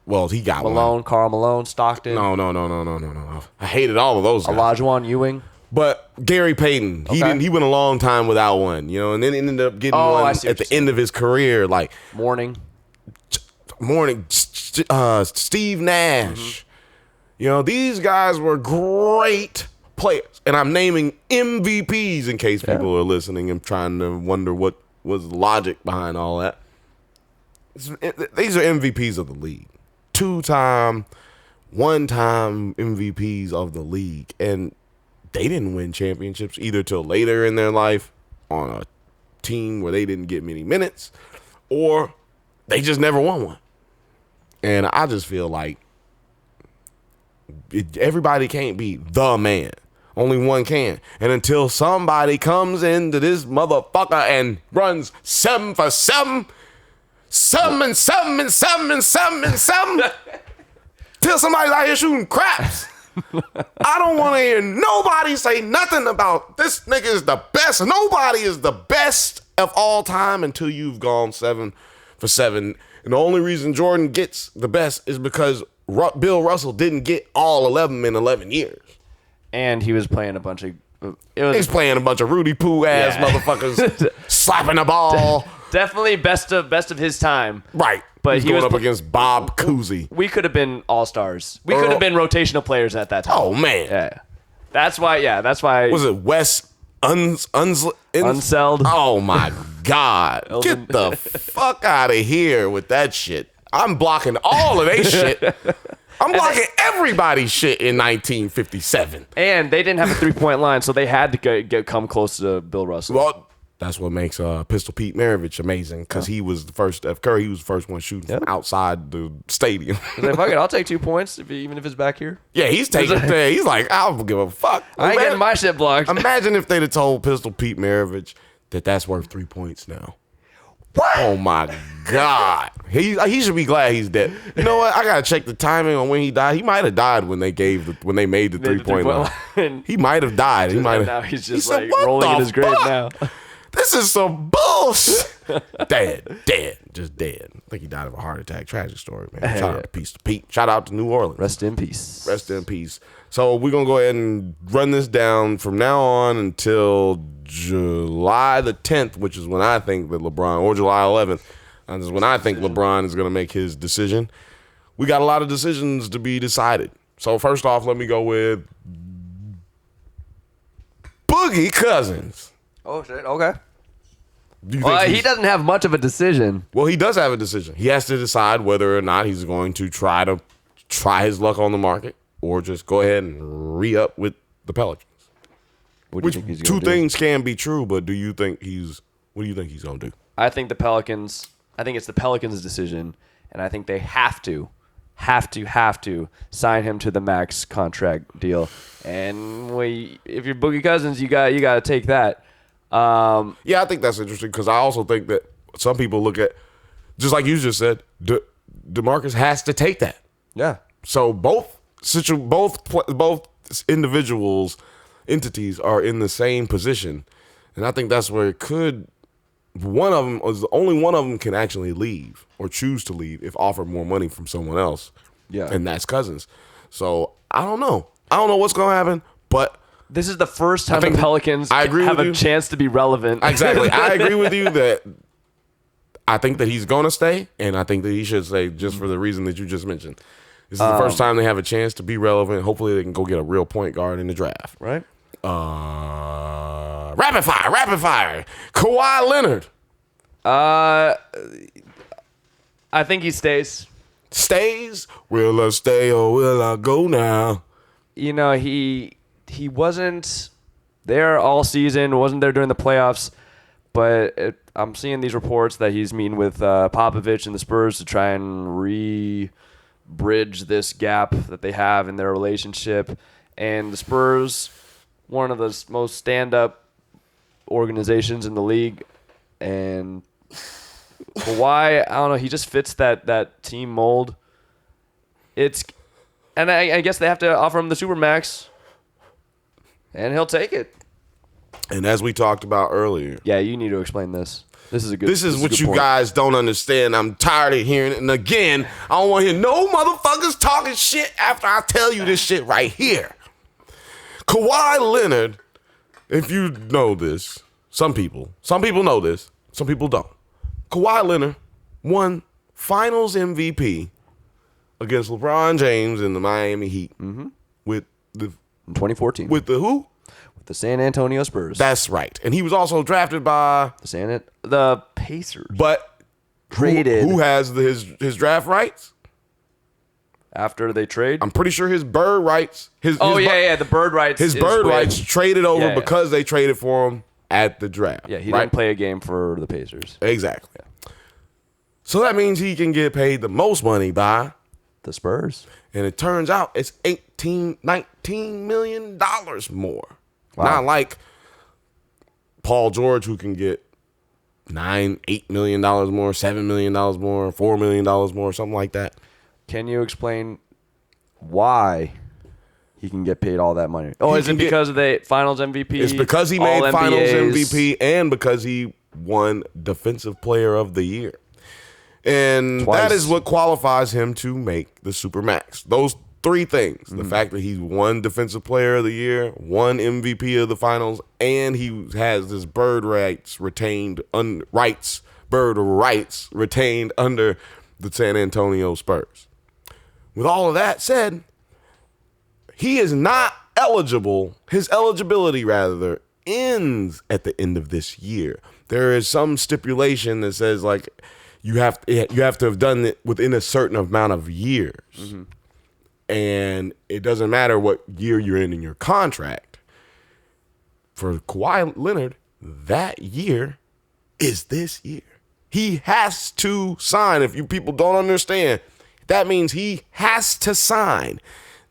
Well, he got Malone, Karl Malone, Stockton. No. I hated all of those guys. Olajuwon, Ewing. But Gary Payton, he went a long time without one, you know, and then ended up getting one at the end of his career, like Morning, Steve Nash. You know, these guys were great players, and I'm naming MVPs in case people are listening and trying to wonder what was the logic behind all that. These are MVPs of the league, 2-time, 1-time MVPs of the league, and they didn't win championships either till later in their life on a team where they didn't get many minutes, or they just never won one. And I just feel like everybody can't be the man. Only one can. And until somebody comes into this motherfucker and runs 7 for 7, 7 and 7 and 7 and 7 and 7, till somebody's out here shooting craps. I don't want to hear nobody say nothing about this nigga is the best. Nobody is the best of all time until you've gone 7 for 7. And the only reason Jordan gets the best is because Bill Russell didn't get all 11 in 11 years. And he was playing a bunch of... He's playing a bunch of Rudy Poo ass motherfuckers slapping the ball. Definitely best of his time. Right. But he was going up against Bob Cousy. We could have been all-stars. We could have been rotational players at that time. Oh, man. Yeah. That's why... Was it Wes Unseld? Oh, my God. Get the fuck out of here with that shit. I'm blocking all of they shit. I'm blocking everybody's shit in 1957. And they didn't have a three-point line, so they had to come close to Bill Russell. Well, that's what makes Pistol Pete Maravich amazing, because he was the first, Steph Curry, he was the first one shooting from outside the stadium. He's like, fuck it, I'll take 2 points, even if it's back here. Yeah, he's taking he's like, I don't give a fuck. I ain't getting my shit blocked. Imagine if they'd have told Pistol Pete Maravich that's worth 3 points now. What? Oh, my God. He should be glad he's dead. You know what? I got to check the timing on when he died. He might have died when they made the three-point line. He might have died. Now he's just like rolling in his grave now. This is some bullshit. Dead. Just dead. I think he died of a heart attack. Tragic story, man. Shout out to Pete. Shout out to New Orleans. Rest in peace. Rest in peace. So we're going to go ahead and run this down from now on until July the 10th, which is when I think that LeBron, or July 11th, and is when I think LeBron is going to make his decision. We got a lot of decisions to be decided. So first off, let me go with Boogie Cousins. Oh, shit. Okay. He doesn't have much of a decision. Well, he does have a decision. He has to decide whether or not he's going to try his luck on the market or just go ahead and re-up with the Pelicans. What do you think he's going to do? Two things can be true, but what do you think he's going to do? I think it's the Pelicans' decision, and I think they have to have to sign him to the max contract deal. And if you're Boogie Cousins, you got to take that. Yeah, I think that's interesting because I also think that some people look at, just like you just said, DeMarcus has to take that. Yeah. So both entities are in the same position, and I think that's where it could. Only one of them can actually leave or choose to leave if offered more money from someone else. Yeah, and that's Cousins. So I don't know. I don't know what's going to happen, but this is the first time the Pelicans have a chance to be relevant. Exactly. I agree with you that I think that he's going to stay, and I think that he should stay just for the reason that you just mentioned. This is the first time they have a chance to be relevant. Hopefully they can go get a real point guard in the draft. Right? Rapid fire. Kawhi Leonard. I think he stays. Stays? Will I stay or will I go now? You know, he wasn't there all season, wasn't there during the playoffs, but I'm seeing these reports that he's meeting with Popovich and the Spurs to try and bridge this gap that they have in their relationship. And the Spurs, one of the most stand-up organizations in the league, and Kawhi, I don't know, he just fits that team mold. And I guess they have to offer him the Supermax, and he'll take it. And as we talked about earlier. Yeah, you need to explain this. This is what you guys don't understand. I'm tired of hearing it. And again, I don't want to hear no motherfuckers talking shit after I tell you this shit right here. Kawhi Leonard, if you know this, some people know this, some people don't. Kawhi Leonard won Finals MVP against LeBron James in the Miami Heat with the in 2014. With the who? With the San Antonio Spurs. That's right. And he was also drafted by the Pacers. But traded. Who has his draft rights? After they trade? I'm pretty sure his bird rights. The bird rights. His bird rights traded over because they traded for him at the draft. Yeah, he didn't play a game for the Pacers. Exactly. Yeah. So that means he can get paid the most money by the Spurs. And it turns out it's $19 million more. Wow. Not like Paul George, who can get $8 million more, $7 million more, $4 million more, something like that. Can you explain why he can get paid all that money? Oh, is it because of the Finals MVP? It's because he made Finals MVP and because he won Defensive Player of the Year. And that is what qualifies him to make the Supermax. Those three things. The fact that he's won Defensive Player of the Year, won MVP of the Finals, and he has this bird rights retained under the San Antonio Spurs. With all of that said, he is not eligible. His eligibility, rather, ends at the end of this year. There is some stipulation that says, like, you have to have done it within a certain amount of years. Mm-hmm. And it doesn't matter what year you're in your contract. For Kawhi Leonard, that year is this year. He has to sign. If you people don't understand, that means he has to sign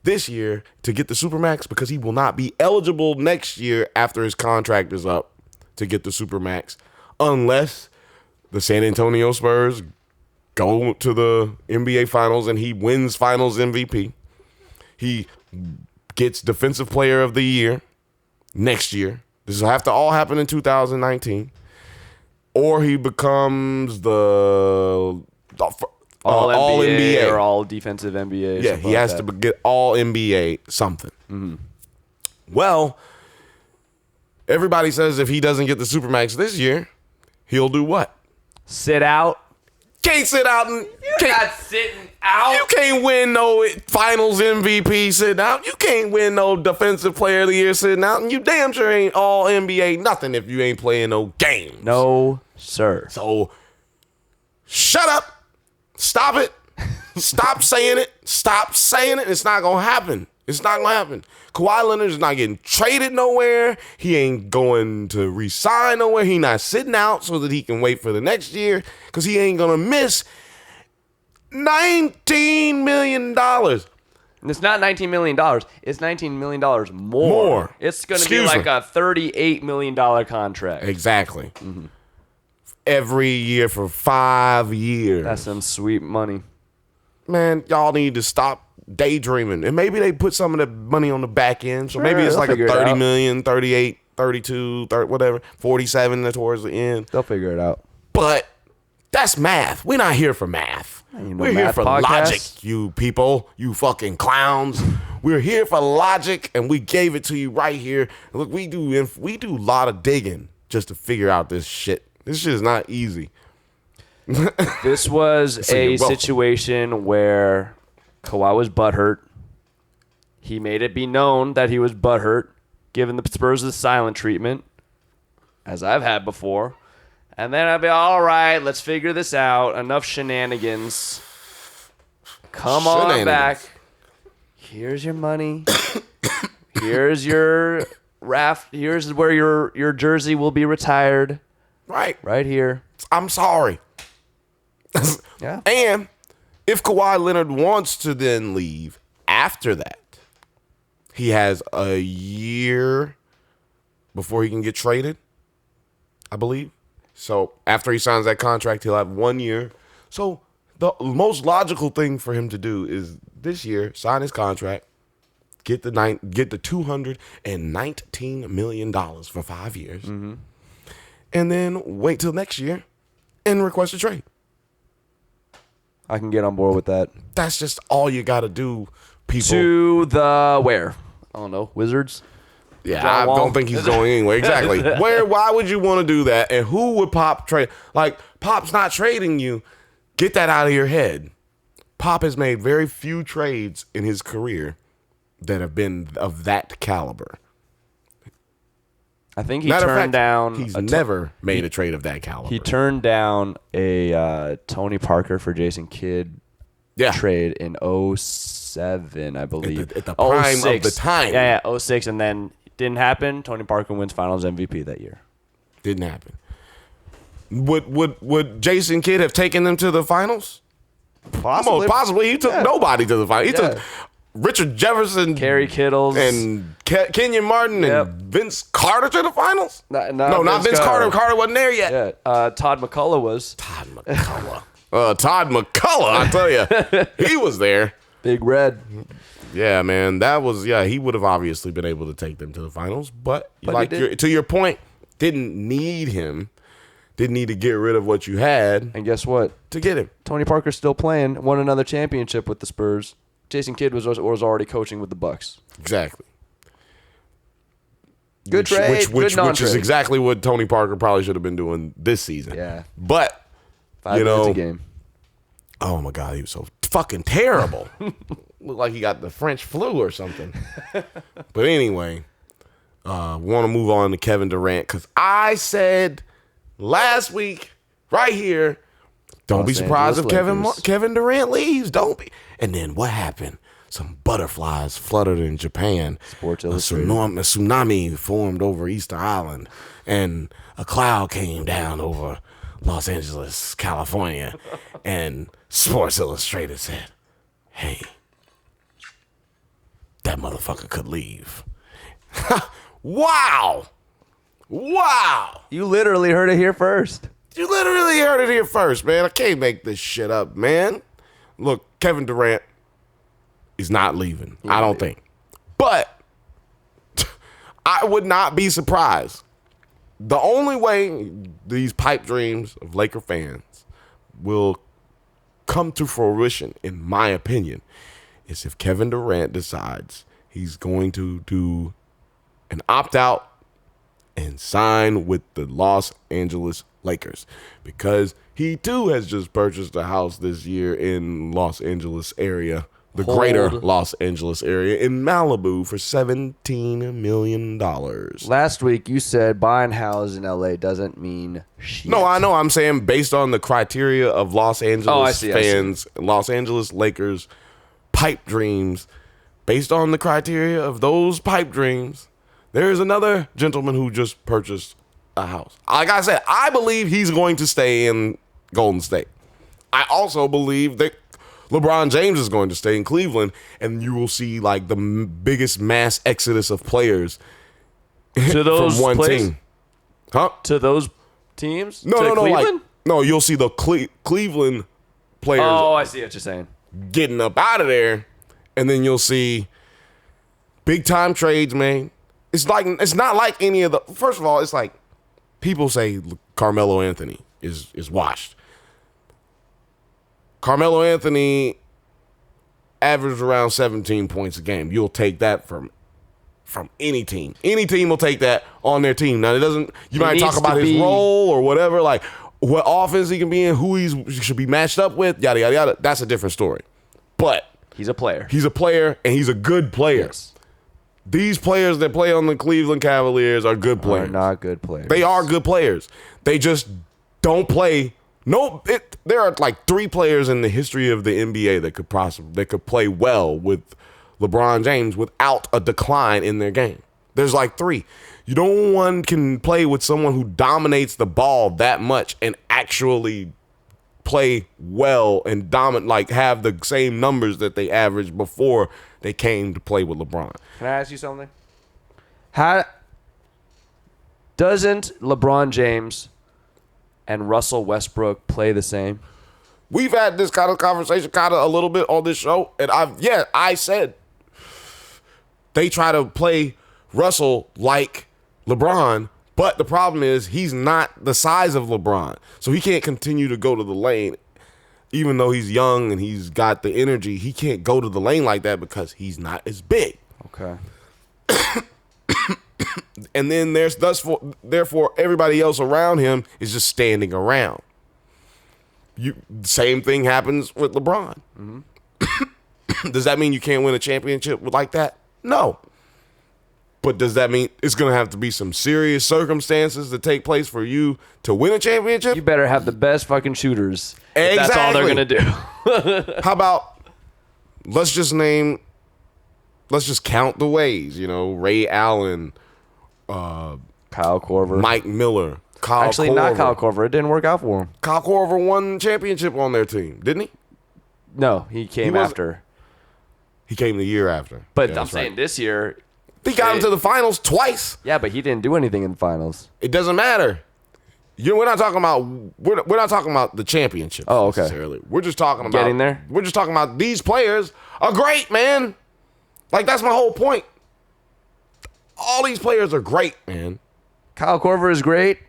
this year to get the Supermax because he will not be eligible next year after his contract is up to get the Supermax unless the San Antonio Spurs go to the NBA Finals and he wins Finals MVP. He gets Defensive Player of the Year next year. This will have to all happen in 2019. Or he becomes the all NBA or all defensive NBA. Yeah, he has to get all NBA something. Mm-hmm. Well, everybody says if he doesn't get the Supermax this year, he'll do what? Sit out. Can't sit out. You're not sitting out. You can't win no Finals MVP sitting out. You can't win no Defensive Player of the Year sitting out. And you damn sure ain't all NBA nothing if you ain't playing no games. No, sir. So, shut up. Stop it. Stop saying it. Stop saying it. It's not going to happen. It's not going to happen. Kawhi Leonard is not getting traded nowhere. He ain't going to re-sign nowhere. He not sitting out so that he can wait for the next year because he ain't going to miss $19 million. It's not $19 million. It's $19 million more. It's going to be like a $38 million contract. Exactly. Every year for 5 years. That's some sweet money. Man, y'all need to stop daydreaming. And maybe they put some of the money on the back end. So maybe it's like a 30 million, 38, 32, 30, whatever, 47 towards the end. They'll figure it out. But that's math. We're not here for math. We're here for logic, you people, you fucking clowns. We're here for logic, and we gave it to you right here. Look, we do a lot of digging just to figure out this shit. This shit is not easy. This was a situation where Kawhi was butthurt. He made it be known that he was butthurt, giving the Spurs the silent treatment, as I've had before. And then I'd be, all right, let's figure this out. Enough shenanigans. Come on back. Here's your money. Here's your raft. Here's where your jersey will be retired. Right here. I'm sorry. Yeah. And if Kawhi Leonard wants to then leave after that, he has a year before he can get traded, I believe. So after he signs that contract, he'll have 1 year. So the most logical thing for him to do is this year sign his contract, get the $219 million for 5 years, and then wait till next year and request a trade. I can get on board with that. That's just all you got to do, people. To the where? I don't know. Wizards? Yeah, I don't think he's going anywhere. Exactly. Why would you want to do that? And who would Pop trade? Like, Pop's not trading you. Get that out of your head. Pop has made very few trades in his career that have been of that caliber. I think he turned down... He's never made a trade of that caliber. He turned down a Tony Parker for Jason Kidd trade in 07, I believe. At the prime of the time. Yeah, 06, and then didn't happen. Tony Parker wins Finals MVP that year. Didn't happen. Would Jason Kidd have taken them to the finals? Possibly. He took nobody to the finals. He took Richard Jefferson, Kerry Kittles, and Kenyon Martin, and Vince Carter to the finals? No, not Vince Carter. Carter wasn't there yet. Yeah, Todd McCullough was. Todd McCullough, I tell you, he was there. Big Red. Yeah, man, he would have obviously been able to take them to the finals, but like to your point, didn't need him. Didn't need to get rid of what you had. And guess what? To get him. Tony Parker's still playing, won another championship with the Spurs. Jason Kidd was already coaching with the Bucks. Exactly. Good trade, which is exactly what Tony Parker probably should have been doing this season. Yeah. But, 5 minutes a game. Oh, my God, he was so fucking terrible. Looked like he got the French flu or something. But anyway, want to move on to Kevin Durant because I said last week right here, don't be surprised if Kevin Durant leaves. Don't be. And then what happened? Some butterflies fluttered in Japan. Sports A Illustrated. tsunami formed over Easter Island. And a cloud came down over Los Angeles, California. And Sports Illustrated said, hey, that motherfucker could leave. Wow. You literally heard it here first. You literally heard it here first, man. I can't make this shit up, man. Look, Kevin Durant is not leaving. I don't think. But I would not be surprised. The only way these pipe dreams of Laker fans will come to fruition, in my opinion, is if Kevin Durant decides he's going to do an opt-out and sign with the Los Angeles Lakers, because he too has just purchased a house this year in Los Angeles area, the greater Los Angeles area in Malibu for $17 million. Last week you said buying houses in LA doesn't mean shit. No, I know. I'm saying based on the criteria of Los Angeles fans, Los Angeles Lakers pipe dreams, based on the criteria of those pipe dreams, there is another gentleman who just purchased a house. Like I said, I believe he's going to stay in Golden State. I also believe that LeBron James is going to stay in Cleveland, and you will see like the biggest mass exodus of players To those from one places? team. Huh? To those teams? No, to no, no. Cleveland? Like, no, you'll see the Cleveland players Oh, I see what you're saying. getting up out of there, and then you'll see big time trades, man. It's not like any of the. First of all, it's like people say Carmelo Anthony is washed. Carmelo Anthony averaged around 17 points a game. You'll take that from any team. Any team will take that on their team. Now, it doesn't. You might talk about his role or whatever, like what offense he can be in, who he should be matched up with, yada yada yada. That's a different story. But He's a player. he's a player, and he's a good player. Yes. These players that play on the Cleveland Cavaliers are good players. Are not good players. They are good players. They just don't play. There are like 3 players in the history of the NBA that could play well with LeBron James without a decline in their game. There's like 3. No one can play with someone who dominates the ball that much and actually play well and like have the same numbers that they averaged before they came to play with LeBron. Can I ask you something? How doesn't LeBron James and Russell Westbrook play the same? We've had this kind of conversation a little bit on this show, and I said they try to play Russell like LeBron, but the problem is he's not the size of LeBron, so he can't continue to go to the lane. Even though he's young and he's got the energy, he can't go to the lane like that because he's not as big. Okay. And then therefore everybody else around him is just standing around. Same thing happens with LeBron. Mm-hmm. Does that mean you can't win a championship like that? No. But does that mean it's going to have to be some serious circumstances to take place for you to win a championship? You better have the best fucking shooters. If that's all they're going to do. How about let's just count the ways, Ray Allen, Kyle Korver. Mike Miller, Actually, Korver. not Kyle Korver. It didn't work out for him. Kyle Korver won championship on their team, didn't he? No, he came after. He came the year after. But Yeah, I'm saying this year. he got him to the finals twice. Yeah, but he didn't do anything in the finals. It doesn't matter. We're not talking about the championship. Oh, okay. Necessarily. We're just talking about Getting there? We're just talking about these players are great, man. Like, that's my whole point. All these players are great, man. Kyle Korver is great.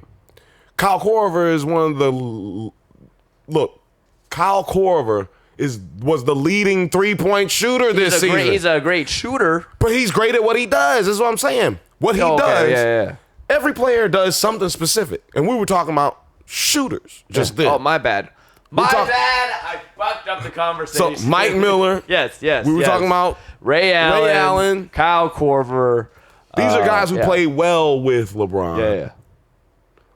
Kyle Korver is one of the Kyle Korver was the leading 3-point shooter this season. He's a great shooter. But he's great at what he does, is what I'm saying. What he does, yeah. every player does something specific. And we were talking about shooters just then. Oh, my bad. My bad. I fucked up the conversation. So, Mike Miller. Yes. We were talking about Ray Allen, Kyle Korver. These are guys who play well with LeBron.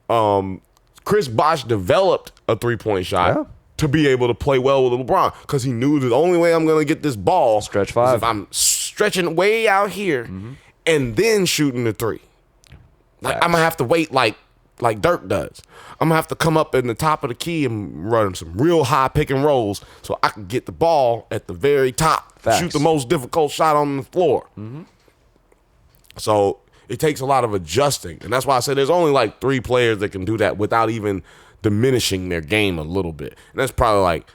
Yeah. Chris Bosh developed a 3-point shot to be able to play well with LeBron because he knew the only way I'm going to get this ball Stretch is 5. if I'm stretching way out here and then shooting the 3. Like, I'm going to have to wait like Dirk does. I'm going to have to come up in the top of the key and run some real high pick and rolls so I can get the ball at the very top. Facts. Shoot the most difficult shot on the floor. Mm-hmm. So it takes a lot of adjusting. And that's why I said there's only like 3 players that can do that without even diminishing their game a little bit. And that's probably like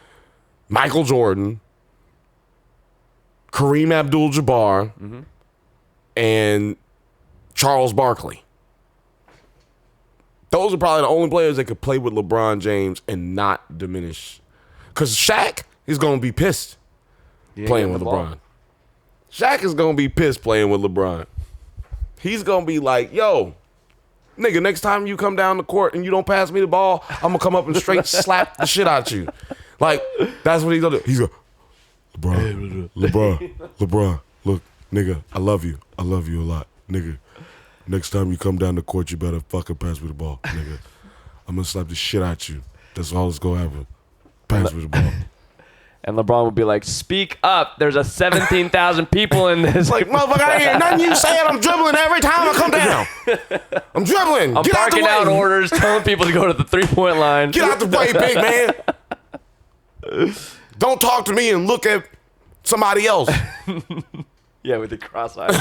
Michael Jordan, Kareem Abdul-Jabbar, and Charles Barkley. Those are probably the only players that could play with LeBron James and not diminish. Because Shaq is going to be pissed playing with LeBron. Shaq is going to be pissed playing with LeBron. He's going to be like, yo, nigga, next time you come down the court and you don't pass me the ball, I'm going to come up and straight slap the shit out you. Like, that's what he's going to do. He's going to, LeBron, look, nigga, I love you. I love you a lot. Nigga, next time you come down the court, you better fucking pass me the ball, nigga. I'm going to slap the shit out you. That's all that's going to happen. Pass me the ball. And LeBron would be like, speak up. There's 17,000 people in this. Like, motherfucker, I ain't hear nothing you saying. I'm dribbling every time I come down. I'm dribbling. I'm barking out orders, telling people to go to the 3-point line. Get out the way, big man. Don't talk to me and look at somebody else. Yeah, with the cross-eyed.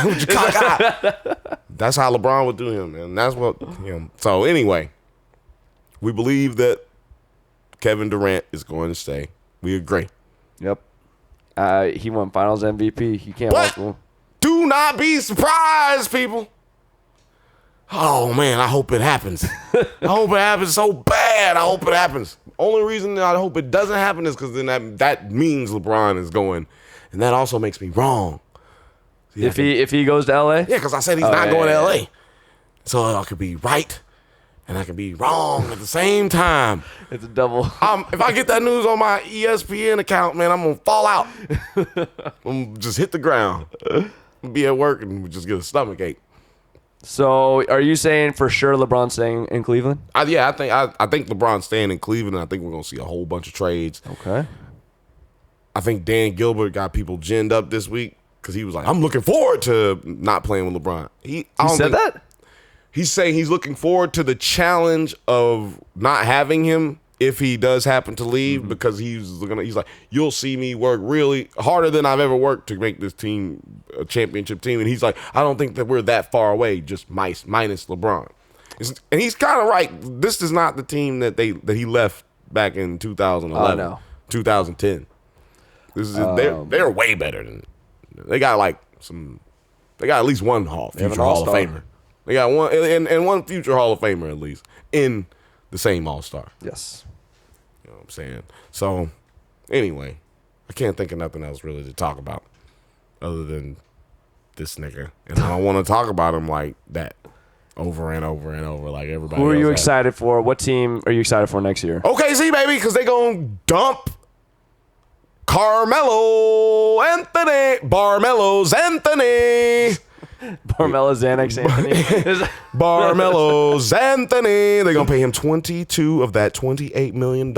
That's how LeBron would do him, man. That's what him. So anyway, we believe that Kevin Durant is going to stay. We agree. Yep. He won Finals MVP. He can't But walk. do not be surprised, people. Oh man, I hope it happens. I hope it happens so bad. I hope it happens. Only reason that I hope it doesn't happen is because then that means LeBron is going, and that also makes me wrong. See, If he goes to LA? yeah, because I said he's not going to LA, so I could be right and I could be wrong at the same time. It's a double. If I get that news on my ESPN account, man, I'm gonna fall out. I'm gonna just hit the ground. I'm be at work and just get a stomach ache. So, are you saying for sure LeBron's staying in Cleveland? I think LeBron's staying in Cleveland. And I think we're gonna see a whole bunch of trades. Okay. I think Dan Gilbert got people ginned up this week because he was like, "I'm looking forward to not playing with LeBron." He said that? He's saying he's looking forward to the challenge of not having him if he does happen to leave, because he's like, you'll see me work really harder than I've ever worked to make this team a championship team. And he's like, I don't think that we're that far away, just minus LeBron. And he's kind of right. This is not the team that he left back in 2011, 2010. This is they're way better than they got they got at least one future Hall of Famer. They got one and one future Hall of Famer at least in the same All-Star. Yes. You know what I'm saying? So, anyway, I can't think of nothing else really to talk about other than this nigga. And I don't want to talk about him like that over and over and over like everybody Who are else you has. excited for? What team are you excited for next year? OKC, baby, because they going to dump Barmelo's Anthony. Barmella Xanax Anthony. Barmelo's Anthony. They're going to pay him 22 of that $28 million,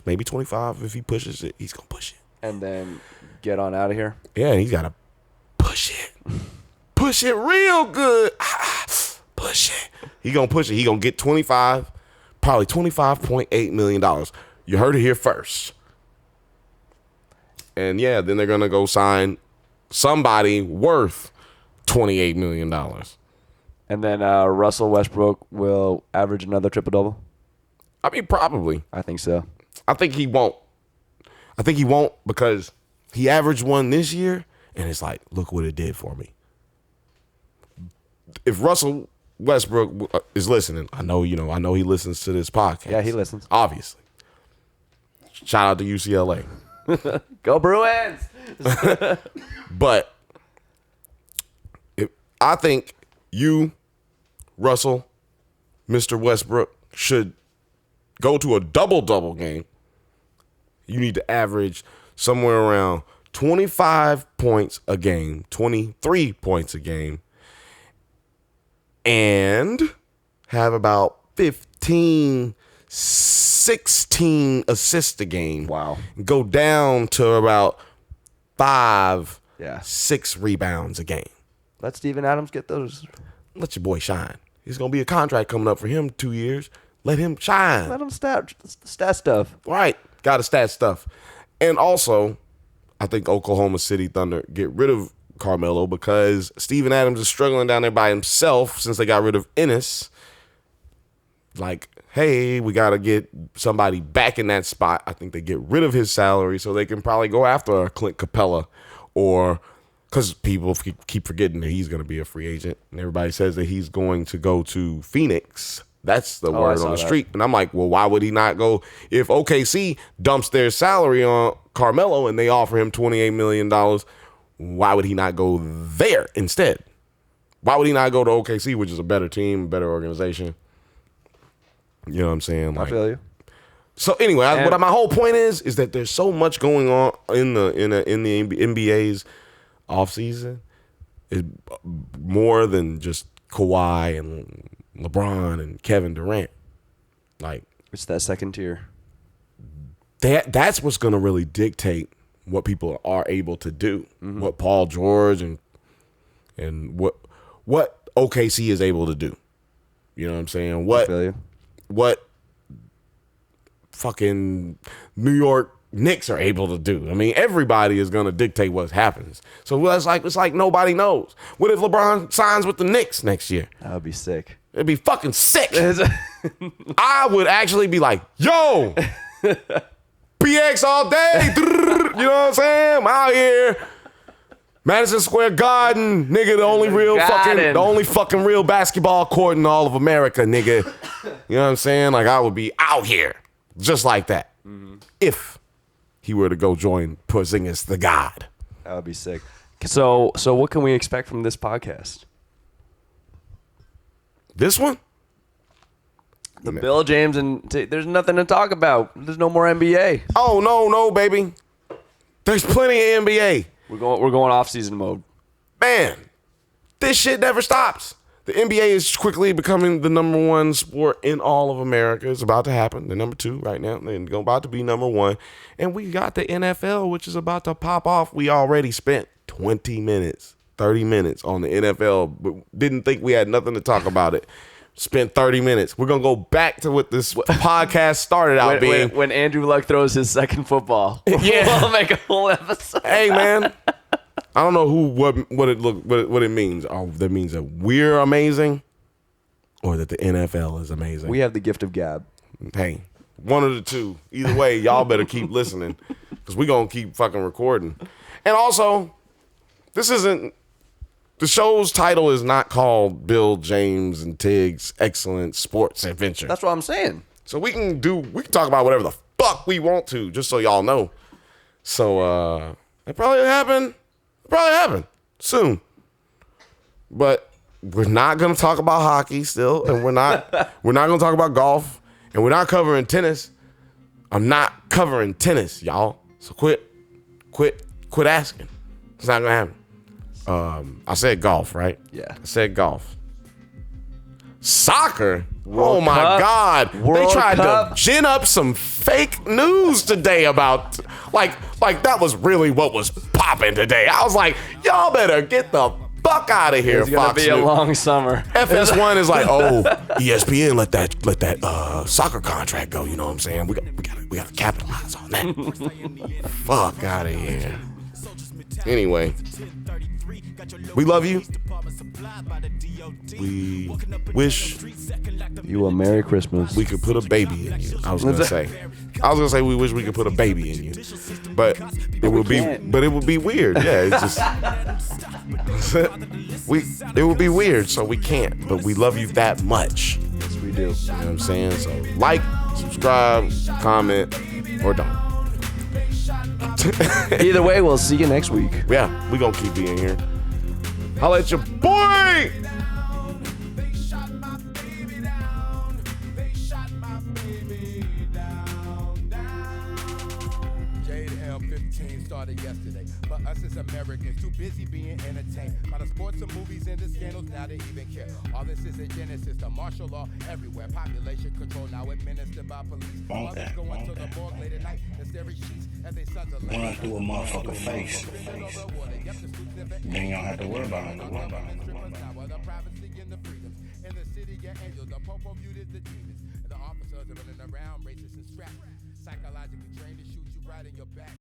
maybe 25 if he pushes it. He's going to push it. And then get on out of here. Yeah, he's got to push it. Push it real good. Push it. He going to push it. He going to get probably $25.8 million. You heard it here first. And yeah, then they're going to go sign somebody worth $28 million. And then Russell Westbrook will average another triple-double? I mean, probably. I think so. I think he won't. Because he averaged one this year, and it's like, look what it did for me. If Russell Westbrook is listening, I know he listens to this podcast. Yeah, he listens. Obviously. Shout out to UCLA. Go Bruins! But I think you, Russell, Mr. Westbrook, should go to a double-double game. You need to average somewhere around 25 points a game, 23 points a game, and have about 15, 16 assists a game. Wow. Go down to about 5, Yeah. 6 rebounds a game. Let Steven Adams get those. Let your boy shine. There's going to be a contract coming up for him 2 years. Let him shine. Let him stat stuff. Right. Got to stat stuff. And also, I think Oklahoma City Thunder get rid of Carmelo because Steven Adams is struggling down there by himself since they got rid of Ennis. Like, hey, we got to get somebody back in that spot. I think they get rid of his salary so they can probably go after Clint Capella, or because people keep forgetting that he's going to be a free agent, and everybody says that he's going to go to Phoenix. That's the word on the street. And I'm like, well, why would he not go? If OKC dumps their salary on Carmelo and they offer him $28 million, why would he not go there instead? Why would he not go to OKC, which is a better team, better organization? You know what I'm saying? I feel you. So anyway, what my whole point is that there's so much going on in the NBA's offseason. It's more than just Kawhi and LeBron and Kevin Durant. Like, it's that second tier. That's what's going to really dictate what people are able to do. Mm-hmm. What Paul George and what OKC is able to do. You know what I'm saying? I feel you. What fucking New York Knicks are able to do. I mean, everybody is going to dictate what happens. So it's like nobody knows. What if LeBron signs with the Knicks next year? That would be sick. It'd be fucking sick. I would actually be like, yo, PX all day. You know what I'm saying? I'm out here. Madison Square Garden, nigga, the only fucking real basketball court in all of America, nigga. You know what I'm saying? Like, I would be out here just like that. If he were to go join Porzingis the God. That would be sick. So what can we expect from this podcast? This one? The Bill James and there's nothing to talk about. There's no more NBA. Oh, no, baby. There's plenty of NBA. We're going off season mode. Man, this shit never stops. The NBA is quickly becoming the number one sport in all of America. It's about to happen. They're number 2 right now. They're about to be number 1. And we got the NFL, which is about to pop off. We already spent 20 minutes, 30 minutes on the NFL, but didn't think we had nothing to talk about it. Spent 30 minutes. We're going to go back to what this podcast started out being. When Andrew Luck throws his second football. Yeah. We'll make a whole episode. Hey, man. I don't know what it means. Oh, that means that we're amazing or that the NFL is amazing. We have the gift of gab. Hey, one of the two. Either way, y'all better keep listening because we're going to keep fucking recording. And also, the show's title is not called Bill James and Tig'S Excellent Sports Adventure. That's what I'm saying. So we can talk about whatever the fuck we want to, just so y'all know. So it probably happen soon. But we're not gonna talk about hockey still, and we're not gonna talk about golf, and we're not covering tennis. I'm not covering tennis, y'all. So quit asking. It's not gonna happen. I said golf, right? Yeah. I said golf. Soccer? World my Cup. God. World They tried Cup. to gin up some fake news today about, like that was really what was popping today. I was like, y'all better get the fuck out of here, It's gonna Fox be a News. long summer. FS1 is like, oh, ESPN let that soccer contract go. You know what I'm saying? We gotta capitalize on that. Fuck out of here. Anyway, we love you. We wish You a Merry Christmas. we could put a baby in you. I was gonna say we wish we could put a baby in you, but it would be weird. Yeah, it's just it would be weird, so we can't. But we love you that much. Yes, we do. You know what I'm saying? So like, subscribe, comment, or don't. Either way, we'll see you next week. Yeah, we gonna keep being here. Holla at your boy. Started yesterday, but us as Americans too busy being entertained by the sports and movies and the scandals. Now they even care. All this is a genesis, the martial law everywhere. Population control now administered by police. Mothers going to the morgue late at night and staring sheets as they sons of Run through a motherfucker face. Then you don't have to worry about it. The privacy and the freedoms in the city, your angels, the popo viewed as the demons, and the officers are running around racist and scrappy, psychologically trained to shoot you right in your back.